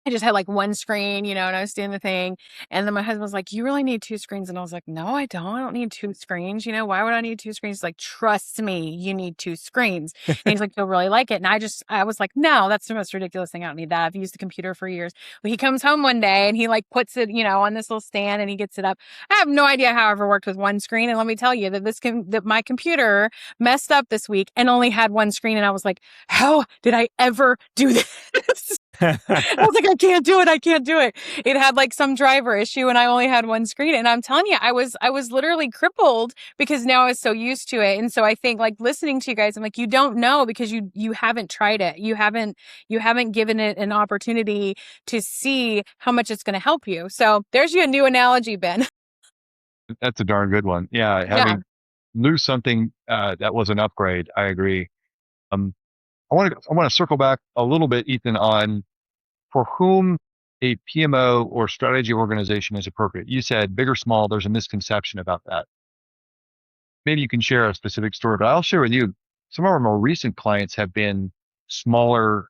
I just had like one screen, and I was doing the thing. And then my husband was like, "You really need two screens." And I was like, "No, I don't. I don't need two screens. Why would I need two screens?" He's like, "Trust me, you need two screens." And he's like, "You'll really like it." And I was like, "No, that's the most ridiculous thing. I don't need that. I've used the computer for years." But he comes home one day and he like puts it, on this little stand and he gets it up. I have no idea how I ever worked with one screen. And let me tell you that my computer messed up this week and only had one screen. And I was like, "How did I ever do this?" I was like, I can't do it. I can't do it. It had like some driver issue and I only had one screen. And I'm telling you, I was literally crippled because now I was so used to it. And so I think like listening to you guys, I'm like, you don't know because you haven't tried it. You haven't given it an opportunity to see how much it's going to help you. So there's you a new analogy, Ben. That's a darn good one. Yeah. Yeah. Lose something, that was an upgrade. I agree. I want to circle back a little bit, Ethan, on for whom a PMO or strategy organization is appropriate. You said big or small, there's a misconception about that. Maybe you can share a specific story, but I'll share with you, some of our more recent clients have been smaller,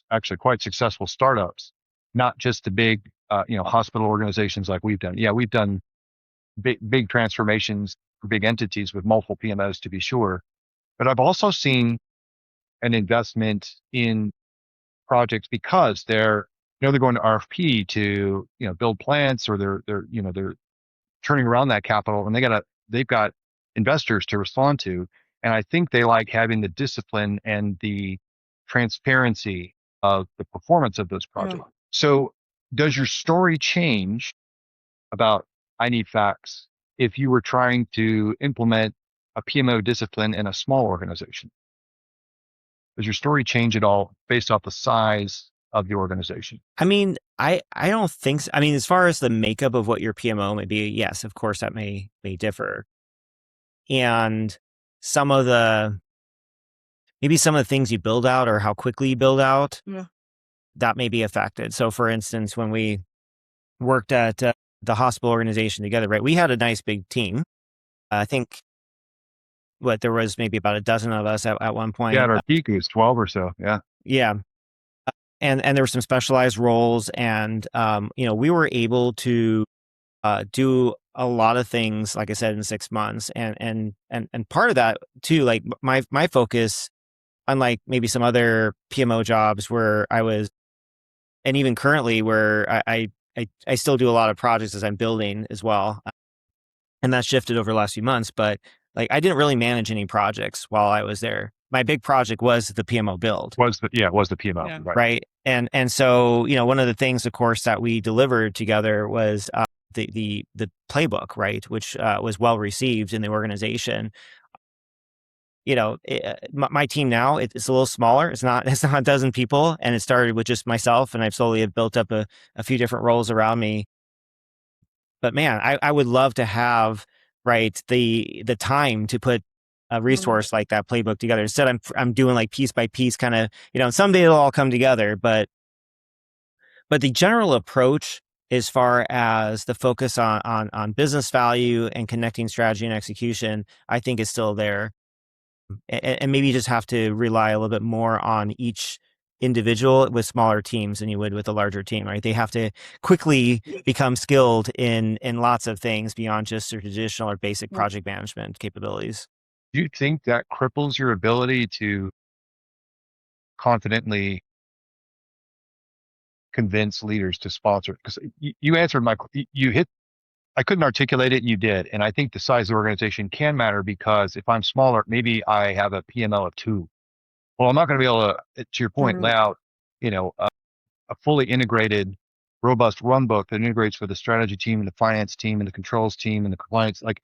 actually quite successful startups, not just the big, hospital organizations like we've done. Yeah, we've done big transformations for big entities with multiple PMOs to be sure. But I've also seen an investment in projects because they're going to RFP to build plants, or they're turning around that capital, and they've got investors to respond to, and I think they like having the discipline and the transparency of the performance of those projects. Mm. So does your story change about I need facts if you were trying to implement a PMO discipline in a small organization? Does your story change at all based off the size of the organization? I mean, I don't think so. I mean, as far as the makeup of what your PMO may be, yes, of course that may differ. And maybe some of the things you build out or how quickly you build out, Yeah. that may be affected. So for instance, when we worked at the hospital organization together, right, we had a nice big team. I think there was maybe about a dozen of us at one point. Yeah, at our peak, it was 12 or so. Yeah. Yeah. And there were some specialized roles, and we were able to do a lot of things, like I said, in 6 months, and part of that too, like my focus, unlike maybe some other PMO jobs where I was, and even currently where I still do a lot of projects as I'm building as well, and that's shifted over the last few months. But like I didn't really manage any projects while I was there. My big project was the PMO build. Was the PMO. Yeah. Right. And so, one of the things, of course, that we delivered together was the playbook, right, which was well received in the organization. My team now, it's a little smaller. It's not a dozen people, and it started with just myself, and I've slowly have built up a few different roles around me. But man, I would love to have, right, the time to put a resource like that playbook together. Instead, I'm doing like piece by piece, kind of, someday it'll all come together. But the general approach, as far as the focus on business value and connecting strategy and execution, I think is still there. And maybe you just have to rely a little bit more on each individual with smaller teams than you would with a larger team, right? They have to quickly become skilled in lots of things beyond just their traditional or basic project management capabilities. Do you think that cripples your ability to confidently convince leaders to sponsor? Because you answered I couldn't articulate it, and you did. And I think the size of the organization can matter, because if I'm smaller, maybe I have a PMO of 2. Well, I'm not going to be able to your point, lay out, a fully integrated, robust run book that integrates with the strategy team and the finance team and the controls team and the compliance. Like,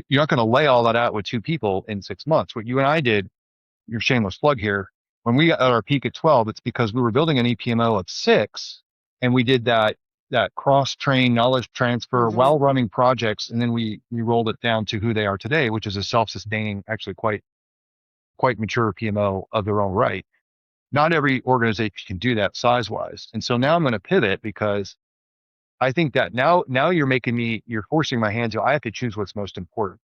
you're not going to lay all that out with 2 people in 6 months. What you and I did, your shameless plug here, when we got at our peak at 12, it's because we were building an EPMO of 6, and we did that cross-train knowledge transfer while running projects, and then we rolled it down to who they are today, which is a self-sustaining, actually quite quite mature PMO of their own right. Not every organization can do that size wise. And so now I'm going to pivot because I think that now you're forcing my hand to, I have to choose what's most important.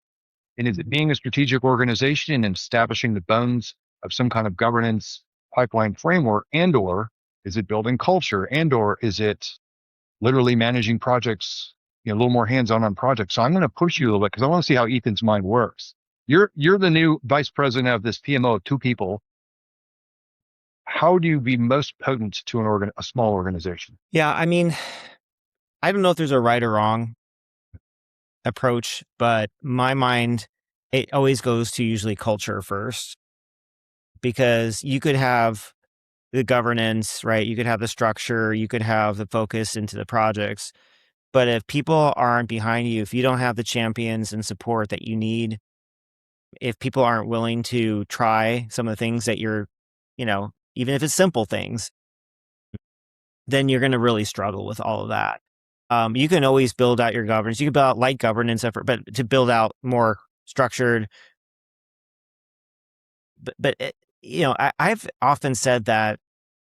And is it being a strategic organization and establishing the bones of some kind of governance pipeline framework, or is it building culture, or is it literally managing projects, a little more hands-on on projects? So I'm going to push you a little bit because I want to see how Ethan's mind works. You're the new vice president of this PMO of 2 people. How do you be most potent to a small organization? Yeah, I mean, I don't know if there's a right or wrong approach, but my mind, it always goes to usually culture first, because you could have the governance, right? You could have the structure, you could have the focus into the projects. But if people aren't behind you, if you don't have the champions and support that you need, if people aren't willing to try some of the things that you're, even if it's simple things, then you're going to really struggle with all of that. You can always build out your governance. You can build out light governance effort, but to build out more structured. I've often said that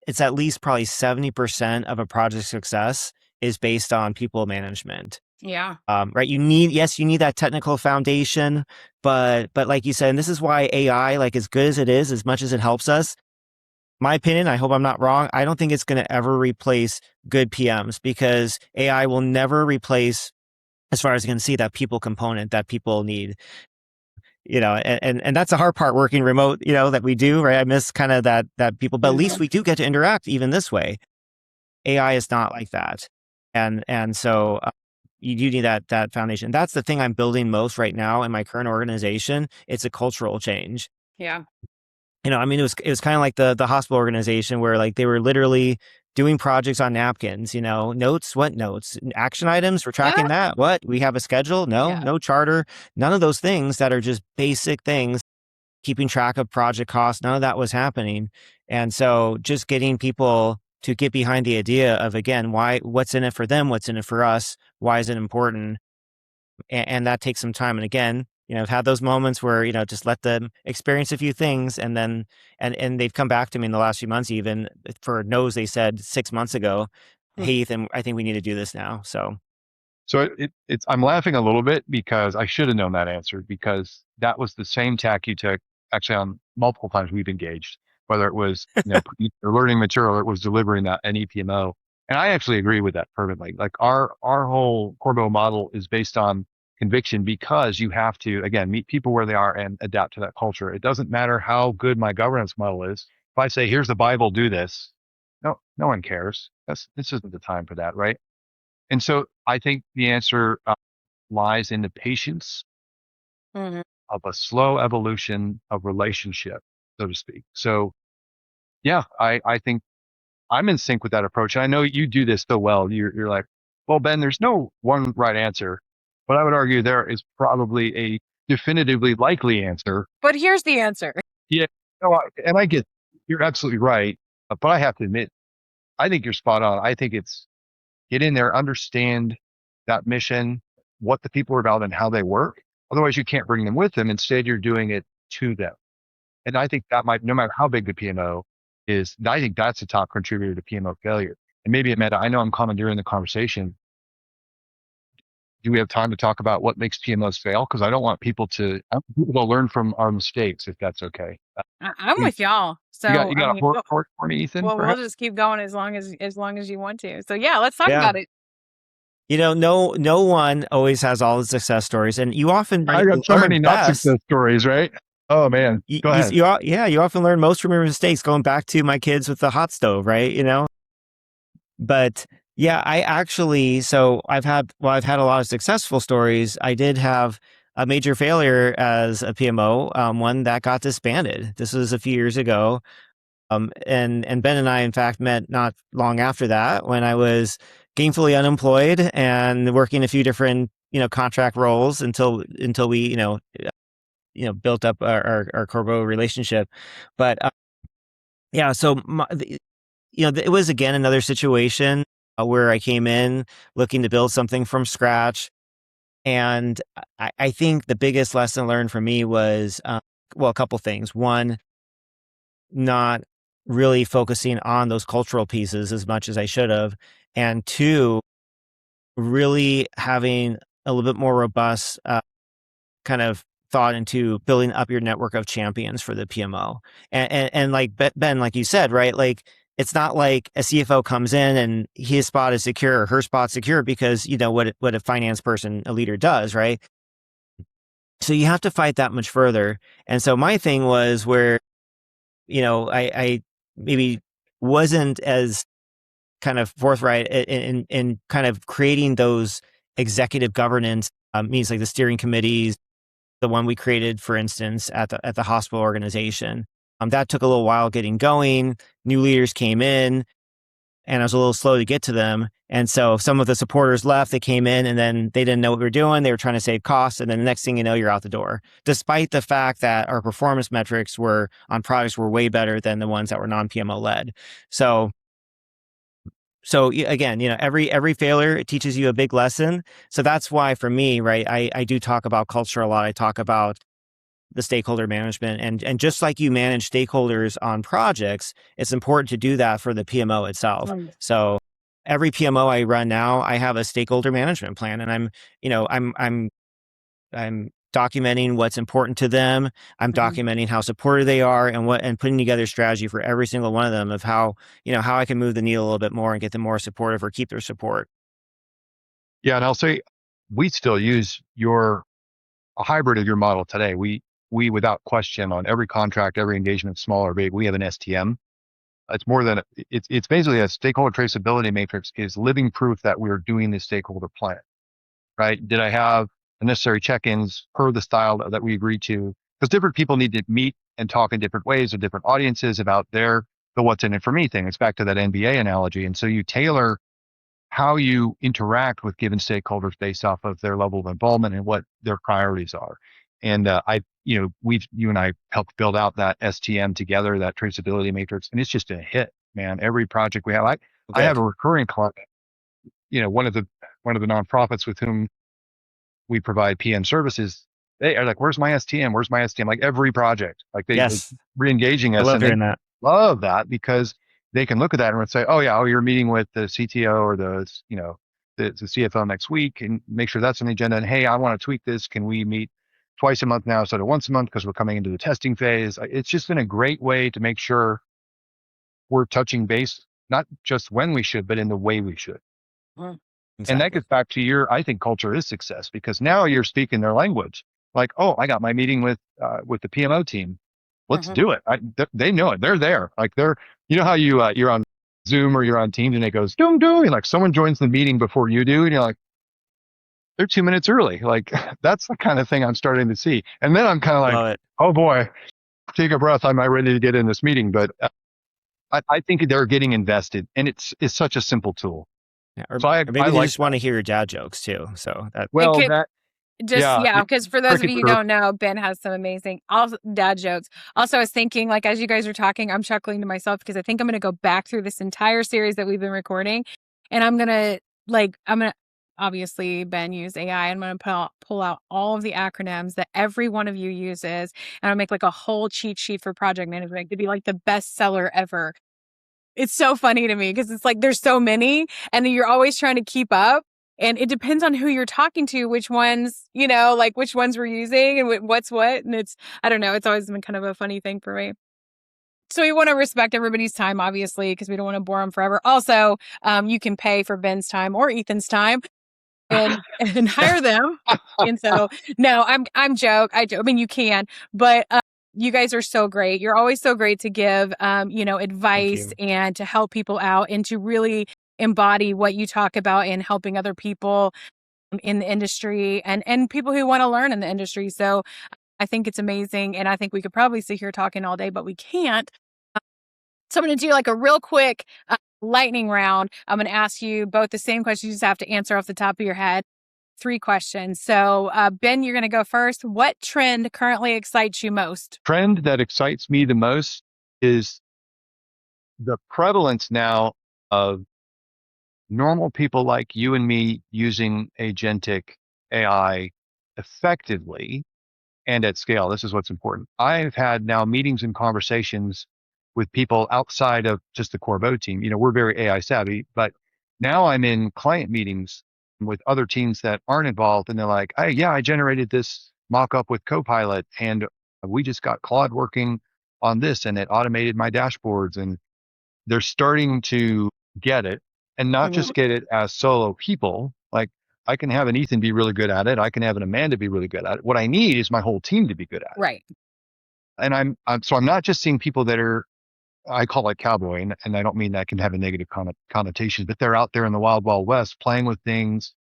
it's at least probably 70% of a project success is based on people management. Yeah. Right. You need that technical foundation, but like you said, and this is why AI, like as good as it is, as much as it helps us, my opinion, I hope I'm not wrong, I don't think it's going to ever replace good PMs, because AI will never replace, as far as I can see, that people component that people need. And that's the hard part working remote, that we do, right? I miss kind of that people, but at least we do get to interact even this way. AI is not like that. And so you do need that foundation. That's the thing I'm building most right now in my current organization. It's a cultural change. Yeah. I mean, it was kind of like the hospital organization where like they were literally doing projects on napkins, notes, what notes, action items, we're tracking that. What, we have a schedule? No charter, none of those things that are just basic things, keeping track of project costs. None of that was happening. And so just getting people to get behind the idea of, again, what's in it for them, what's in it for us, why is it important? And that takes some time. And again, I've had those moments where, just let them experience a few things, and then, and they've come back to me in the last few months, even for no's they said 6 months ago, hey, Ethan, I think we need to do this now. So I'm laughing a little bit because I should have known that answer, because that was the same tack you took actually on multiple times we've engaged, whether it was, learning material or it was delivering an EPMO. And I actually agree with that perfectly. Like our whole Corbeau model is based on conviction, because you have to, again, meet people where they are and adapt to that culture. It doesn't matter how good my governance model is. If I say, here's the Bible, do this, no one cares. This isn't the time for that, right? And so I think the answer lies in the patience of a slow evolution of relationship, so to speak. So yeah, I think I'm in sync with that approach. And I know you do this so well. You're like, well, Ben, there's no one right answer, but I would argue there is probably a definitively likely answer. But here's the answer. Yeah. And you're absolutely right. But I have to admit, I think you're spot on. I think it's get in there, understand that mission, what the people are about and how they work. Otherwise you can't bring them with them. Instead, you're doing it to them. And I think that no matter how big the PMO is, I think that's a top contributor to PMO failure. And maybe Amanda, I know I'm commandeering the conversation. Do we have time to talk about what makes PMOs fail? Because I want people to learn from our mistakes, if that's okay. I'm with y'all. So you got a report for me, Ethan? Well, we'll just keep going as long as you want to. So yeah, let's talk about it. No one always has all the success stories, and you often I got so many not success stories, right? Oh man, go ahead. You often learn most from your mistakes. Going back to my kids with the hot stove, right? But yeah, I actually, so I've had a lot of successful stories. I did have a major failure as a PMO, one that got disbanded. This was a few years ago. And Ben and I, in fact, met not long after that, when I was gainfully unemployed and working a few different, contract roles until we, built up our Corbeau relationship. But yeah, so it was again another situation where I came in looking to build something from scratch. And I think the biggest lesson learned for me was a couple things. One, not really focusing on those cultural pieces as much as I should have. And two, really having a little bit more robust kind of thought into building up your network of champions for the PMO. And like Ben, like you said, right? Like, it's not like a CFO comes in and his spot is secure or her spot's secure because, what a finance person, a leader does, right? So you have to fight that much further. And so my thing was where, I maybe wasn't as kind of forthright in kind of creating those executive governance means, like the steering committees, the one we created, for instance, at the hospital organization. That took a little while getting going. New leaders came in, and I was a little slow to get to them. And so some of the supporters left, they came in and then they didn't know what we were doing. They were trying to save costs. And then the next thing you know, you're out the door, despite the fact that our performance metrics were on products were way better than the ones that were non-PMO led. So again, every failure, it teaches you a big lesson. So that's why for me, right, I do talk about culture a lot. I talk about the stakeholder management, and just like you manage stakeholders on projects, it's important to do that for the PMO itself. Mm. So every PMO I run now, I have a stakeholder management plan, and I'm documenting what's important to them. I'm documenting how supportive they are, and putting together strategy for every single one of them of how I can move the needle a little bit more and get them more supportive or keep their support. Yeah, and I'll say we still use a hybrid of your model today. We without question on every contract, every engagement, small or big, we have an STM. It's more than it's basically a stakeholder traceability matrix is living proof that we're doing the stakeholder plan. Right? Did I have the necessary check-ins per the style that we agreed to? Because different people need to meet and talk in different ways with different audiences about the what's in it for me thing. It's back to that NBA analogy. And so you tailor how you interact with given stakeholders based off of their level of involvement and what their priorities are. And you and I helped build out that STM together, that traceability matrix, and it's just a hit, man. Every project we have, I have a recurring client, one of the nonprofits with whom we provide PM services. They are like, "Where's my STM? Where's my STM?" Like every project, like they re-engaging I us, love and hearing they that. love that because they can look at that and say, "Oh yeah, you're meeting with the CTO or the CFO next week, and make sure that's on the agenda." And hey, I want to tweak this. Can we meet twice a month now instead of once a month because we're coming into the testing phase? It's just been a great way to make sure we're touching base, not just when we should, but in the way we should. And that Exactly. gets back to I think culture is success because now you're speaking their language. Like, oh, I got my meeting with the PMO team. Let's do it. They know it. They're there. Like how you're on Zoom or you're on Teams and it goes doom doom. And like someone joins the meeting before you do, and you're like, they're 2 minutes early. Like that's the kind of thing I'm starting to see. And then I'm kind of like, Love it. oh boy, take a breath. Am I ready to get in this meeting? But I think they're getting invested, and it's such a simple tool. Yeah, So or I maybe they like just want to hear your dad jokes too. So that It well could that just, yeah. yeah, because for those of Cricket you who don't know, Ben has some amazing also dad jokes. Also, I was thinking, like, as you guys were talking, I'm chuckling to myself because I think I'm going to go back through this entire series that we've been recording, and I'm going to obviously, Ben used AI. I'm going to pull out all of the acronyms that every one of you uses, and I'll make like a whole cheat sheet for project management to be like the best seller ever. It's so funny to me because it's like there's so many, and you're always trying to keep up. And it depends on who you're talking to, which ones, like which ones we're using and what's what. And I don't know, it's always been kind of a funny thing for me. So we want to respect everybody's time, obviously, because we don't want to bore them forever. Also, you can pay for Ben's time or Ethan's time and hire them. And so, no, I'm joke. I mean, you can, but you guys are so great. You're always so great to give, advice and to help people out and to really embody what you talk about in helping other people in the industry and people who want to learn in the industry. So I think it's amazing. And I think we could probably sit here talking all day, but we can't. So I'm going to do like a real quick lightning round. I'm going to ask you both the same question. You just have to answer off the top of your head. 3 questions. So Ben, you're going to go first. What trend currently excites you most? Trend that excites me the most is the prevalence now of normal people like you and me using agentic AI effectively and at scale. This is what's important. I've had now meetings and conversations with people outside of just the Corbeau team. We're very AI savvy, but now I'm in client meetings with other teams that aren't involved. And they're like, hey, yeah, I generated this mock-up with Copilot and we just got Claude working on this and it automated my dashboards. And they're starting to get it and not just get it as solo people. Like I can have an Ethan be really good at it. I can have an Amanda be really good at it. What I need is my whole team to be good at it. Right. And I'm not just seeing people that are, I call it cowboy, and I don't mean that can have a negative connotation, but they're out there in the wild, wild west playing with things,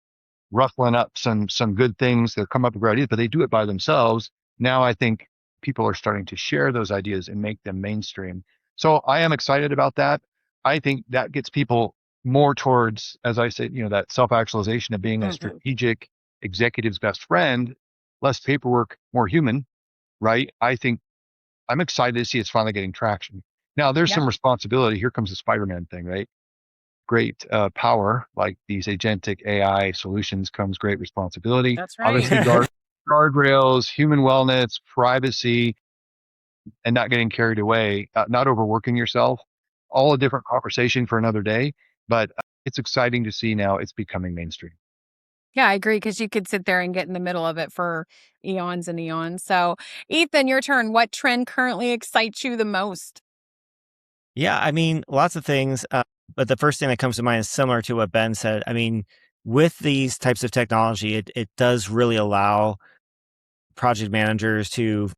ruffling up some good things. They'll come up with great ideas, but they do it by themselves. Now I think people are starting to share those ideas and make them mainstream. So I am excited about that. I think that gets people more towards, as I said, that self-actualization of being a strategic executive's best friend, less paperwork, more human, right? I think I'm excited to see it's finally getting traction. Now there's some responsibility. Here comes the Spider-Man thing, right? Great power, like these agentic AI solutions, comes great responsibility. That's right. Obviously, guardrails, human wellness, privacy, and not getting carried away, not overworking yourself. All a different conversation for another day, but it's exciting to see now it's becoming mainstream. Yeah, I agree, because you could sit there and get in the middle of it for eons and eons. So, Ethan, your turn. What trend currently excites you the most? Yeah, I mean, lots of things. But the first thing that comes to mind is similar to what Ben said. I mean, with these types of technology, it does really allow project managers to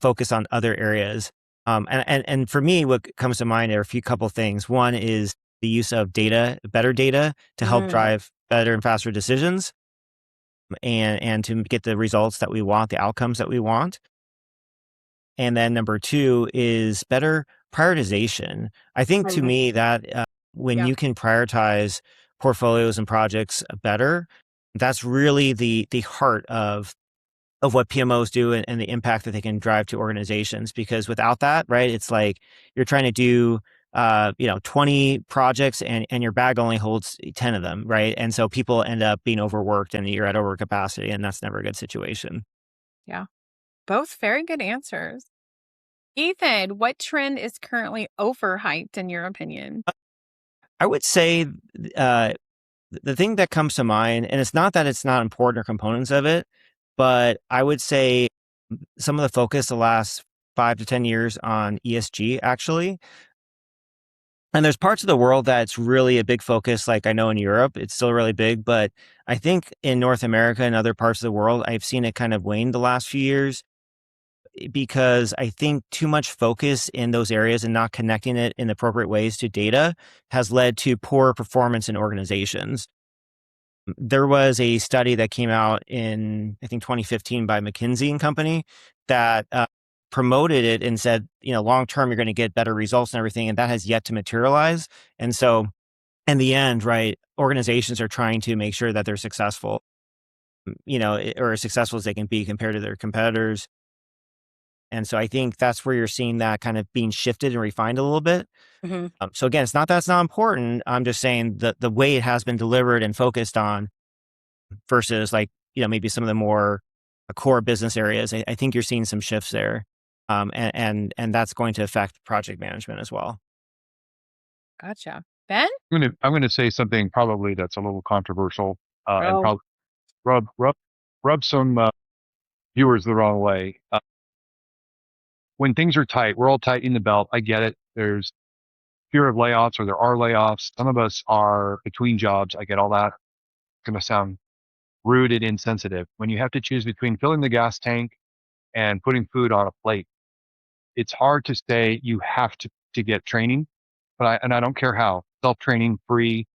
focus on other areas. And for me, what comes to mind are a few couple things. One is the use of better data to help drive better and faster decisions, and to get the results that we want, the outcomes that we want. And then number two is better prioritization. I think to me that when you can prioritize portfolios and projects better, that's really the heart of what PMOs do, and the impact that they can drive to organizations. Because without that, right, it's like you're trying to do 20 projects and your bag only holds 10 of them, right? And so people end up being overworked and you're at over capacity, and that's never a good situation. Yeah, both very good answers. Ethan, what trend is currently overhyped in your opinion? I would say the thing that comes to mind, and it's not that it's not important or components of it, but I would say some of the focus the last 5 to 10 years on ESG, actually. And there's parts of the world that's really a big focus. Like I know in Europe, it's still really big, but I think in North America and other parts of the world, I've seen it kind of wane the last few years, because I think too much focus in those areas and not connecting it in appropriate ways to data has led to poor performance in organizations. There was a study that came out in, I think, 2015 by McKinsey and Company that promoted it and said, long term, you're going to get better results and everything. And that has yet to materialize. And so in the end, right, organizations are trying to make sure that they're successful, or as successful as they can be compared to their competitors. And so I think that's where you're seeing that kind of being shifted and refined a little bit. So again, it's not that it's not important. I'm just saying that the way it has been delivered and focused on versus maybe some of the more core business areas, I think you're seeing some shifts there. And that's going to affect project management as well. Gotcha. Ben? I'm gonna say something probably that's a little controversial, and probably rub some viewers the wrong way. When things are tight, we're all tightening the belt. I get it. There's fear of layoffs, or there are layoffs. Some of us are between jobs. I get all that. It's going to sound rude and insensitive. When you have to choose between filling the gas tank and putting food on a plate, it's hard to say you have to get training, but I don't care how. Self-training, free,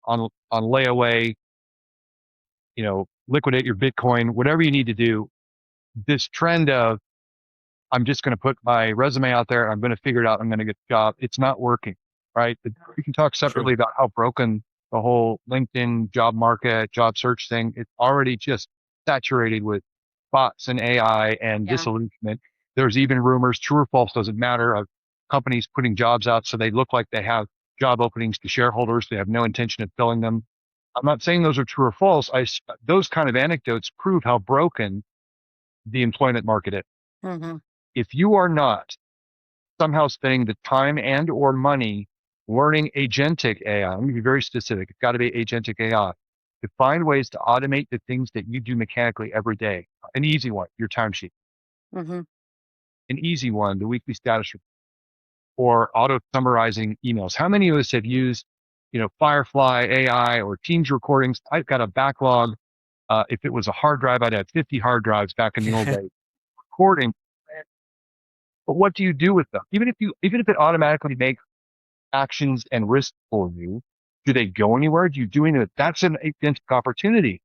on layaway, liquidate your Bitcoin, whatever you need to do. This trend of I'm just going to put my resume out there. I'm going to figure it out. I'm going to get a job. It's not working, right? We can talk separately about how broken the whole LinkedIn job market, job search thing. It's already just saturated with bots and AI and disillusionment. There's even rumors, true or false, doesn't matter, of companies putting jobs out so they look like they have job openings to shareholders. They have no intention of filling them. I'm not saying those are true or false. Those kind of anecdotes prove how broken the employment market is. Mm-hmm. If you are not somehow spending the time and or money learning agentic AI, let me be very specific. It's got to be agentic AI to find ways to automate the things that you do mechanically every day. An easy one, your timesheet. Mm-hmm. An easy one, the weekly status report, or auto summarizing emails. How many of us have used, Firefly AI or Teams recordings? I've got a backlog. If it was a hard drive, I'd have 50 hard drives back in the old days recording. But what do you do with them? Even if it automatically makes actions and risks for you, do they go anywhere? Do you do anything? That's an agentic opportunity.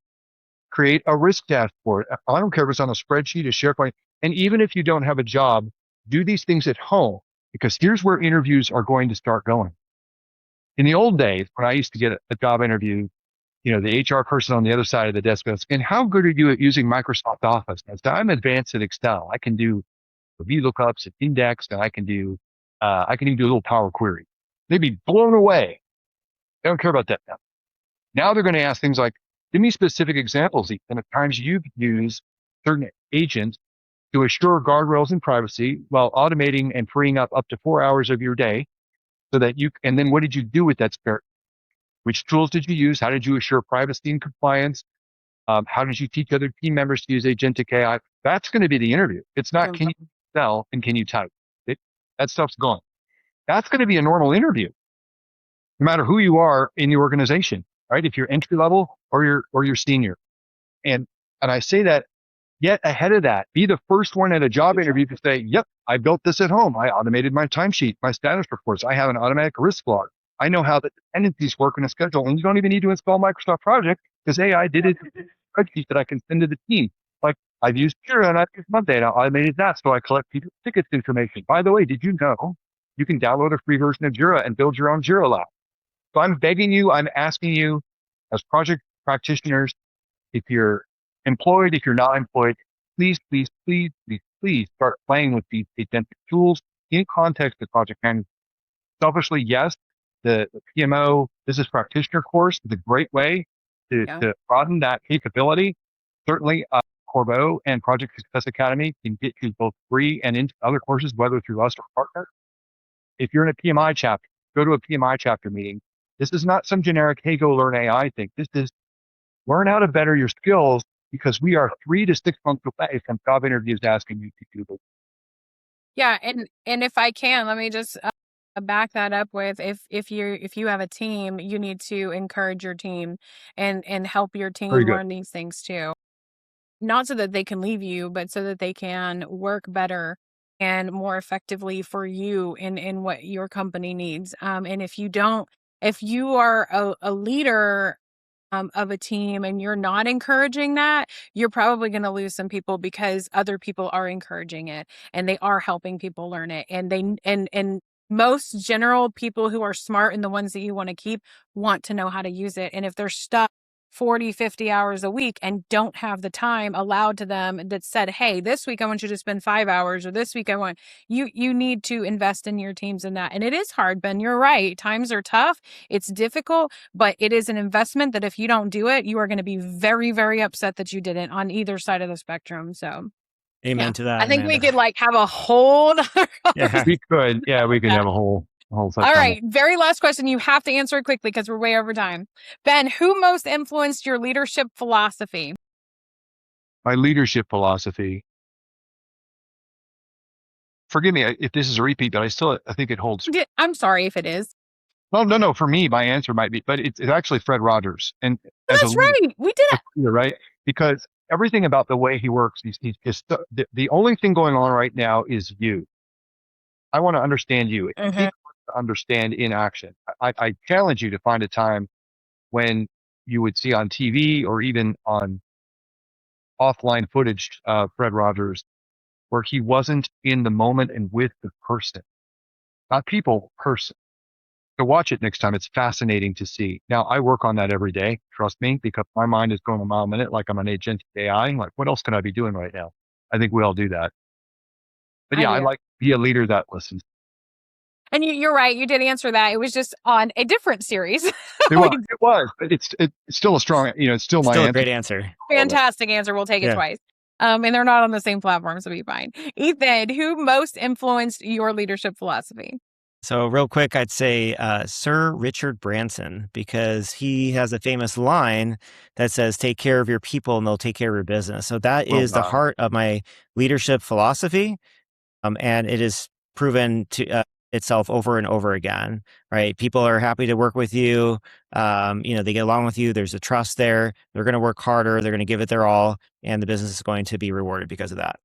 Create a risk dashboard. I don't care if it's on a spreadsheet, a SharePoint. And even if you don't have a job, do these things at home, because here's where interviews are going to start going. In the old days, when I used to get a job interview, the HR person on the other side of the desk goes, and how good are you at using Microsoft Office? So I'm advanced at Excel. I can do VLOOKUPs and index, and I can even do a little Power Query. They'd be blown away. They don't care about that now. Now they're going to ask things like, give me specific examples, Ethan, of times you've used certain agents to assure guardrails and privacy while automating and freeing up to 4 hours of your day so that and then what did you do with that spare? Which tools did you use? How did you assure privacy and compliance? How did you teach other team members to use agentic AI? That's going to be the interview. It's not, can you sell and can you type? That stuff's gone. That's going to be a normal interview, no matter who you are in the organization, right? If you're entry level or you're senior. And I say that get ahead of that. Be the first one at a job interview to say, yep, I built this at home. I automated my timesheet, my status reports. I have an automatic risk log. I know how the dependencies work in a schedule. And you don't even need to install Microsoft Project because AI did it in a spreadsheet that I can send to the team. Like I've used Jira and I've used Monday and I automated that. So I collect people's tickets information. By the way, did you know you can download a free version of Jira and build your own Jira lab? So I'm begging you, I'm asking you as project practitioners, if you're employed, if you're not employed, please, please, please, please, please start playing with these agentic tools in context of project management. Selfishly, yes, the PMO business practitioner course is a great way to broaden that capability. Certainly, Corbeau and Project Success Academy can get you both free and into other courses, whether through us or partner. If you're in a PMI chapter, go to a PMI chapter meeting. This is not some generic, hey, go learn AI thing. This is learn how to better your skills, because we are 3 to 6 months away from job interviews asking you to do this. Yeah, and if I can, let me just back that up with if you have a team, you need to encourage your team and help your team learn these things too. Not so that they can leave you, but so that they can work better and more effectively for you in what your company needs. And if you are a leader of a team and you're not encouraging that, you're probably going to lose some people because other people are encouraging it and they are helping people learn it. And and most general people who are smart and the ones that you want to keep want to know how to use it. And if they're stuck 40, 50 hours a week and don't have the time allowed to them that said, hey, this week I want you to spend 5 hours, or this week I want you need to invest in your teams in that. And it is hard, Ben, you're right. Times are tough. It's difficult, but it is an investment that if you don't do it, you are going to be very, very upset that you didn't on either side of the spectrum. So Amen to that. I think Amanda. we could have a whole Yeah, we could. Yeah, we could have a whole all right. Very last question. You have to answer it quickly because we're way over time. Ben, who most influenced your leadership philosophy? My leadership philosophy. Forgive me if this is a repeat, but I think it holds. I'm sorry if it is. No. For me, my answer might be, but it's actually Fred Rogers. And that's right. We did it. Right. Because everything about the way he works, he's just, the only thing going on right now is you. I want to understand you. Mm-hmm. To understand in action. I challenge you to find a time when you would see on TV or even on offline footage Fred Rogers, where he wasn't in the moment and with the person, not people, person. So watch it next time. It's fascinating to see. Now, I work on that every day, trust me, because my mind is going a mile a minute like I'm an agentic AI. Like, what else can I be doing right now? I think we all do that. But yeah, I like to be a leader that listens. And you're right. You did answer that. It was just on a different series. It was, but it's still a strong, it's still my a answer. great answer. Fantastic answer. We'll take it twice. and they're not on the same platform, so be fine. Ethan, who most influenced your leadership philosophy? So real quick, I'd say Sir Richard Branson, because he has a famous line that says, take care of your people and they'll take care of your business. So that Well is the done. heart of my leadership philosophy. And it is proven to itself over and over again, right? People are happy to work with you. They get along with you. There's a trust there. They're going to work harder. They're going to give it their all. And the business is going to be rewarded because of that.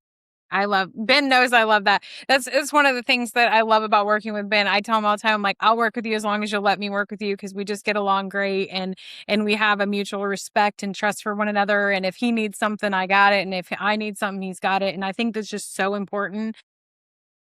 Ben knows I love that. It's one of the things that I love about working with Ben. I tell him all the time, I'm like, I'll work with you as long as you'll let me work with you, because we just get along great, and we have a mutual respect and trust for one another. And if he needs something, I got it. And if I need something, he's got it. And I think that's just so important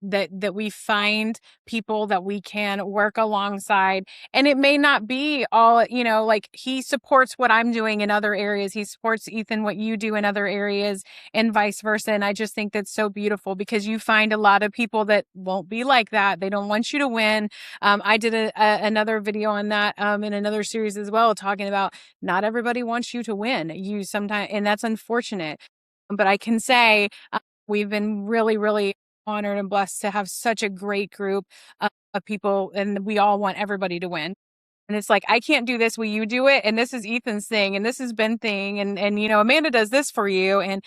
that we find people that we can work alongside. And it may not be all, like he supports what I'm doing in other areas. He supports, Ethan, what you do in other areas, and vice versa. And I just think that's so beautiful, because you find a lot of people that won't be like that. They don't want you to win. I did another video on that in another series as well, talking about not everybody wants you to win. You sometimes, and that's unfortunate. But I can say we've been really, really honored and blessed to have such a great group of people, and we all want everybody to win. And it's like, I can't do this, will you do it? And this is Ethan's thing, and this is Ben's thing, and Amanda does this for you, and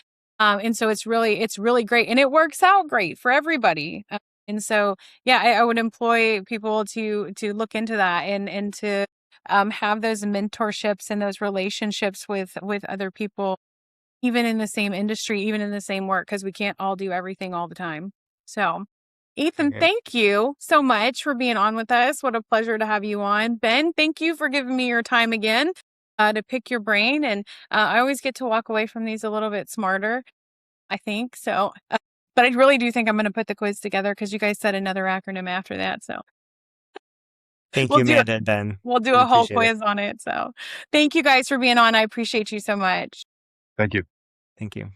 so it's really great, and it works out great for everybody. And so yeah, I would employ people to look into that, and to have those mentorships and those relationships with other people, even in the same industry, even in the same work, because we can't all do everything all the time. So, Ethan, Okay. thank you so much for being on with us. What a pleasure to have you on. Ben, thank you for giving me your time again to pick your brain. And I always get to walk away from these a little bit smarter, I think. So, but I really do think I'm going to put the quiz together, because you guys said another acronym after that. So Thank we'll you, do Amanda and Ben. we'll do Really a whole appreciate it. quiz on it. So thank you guys for being on. I appreciate you so much. Thank you. Thank you.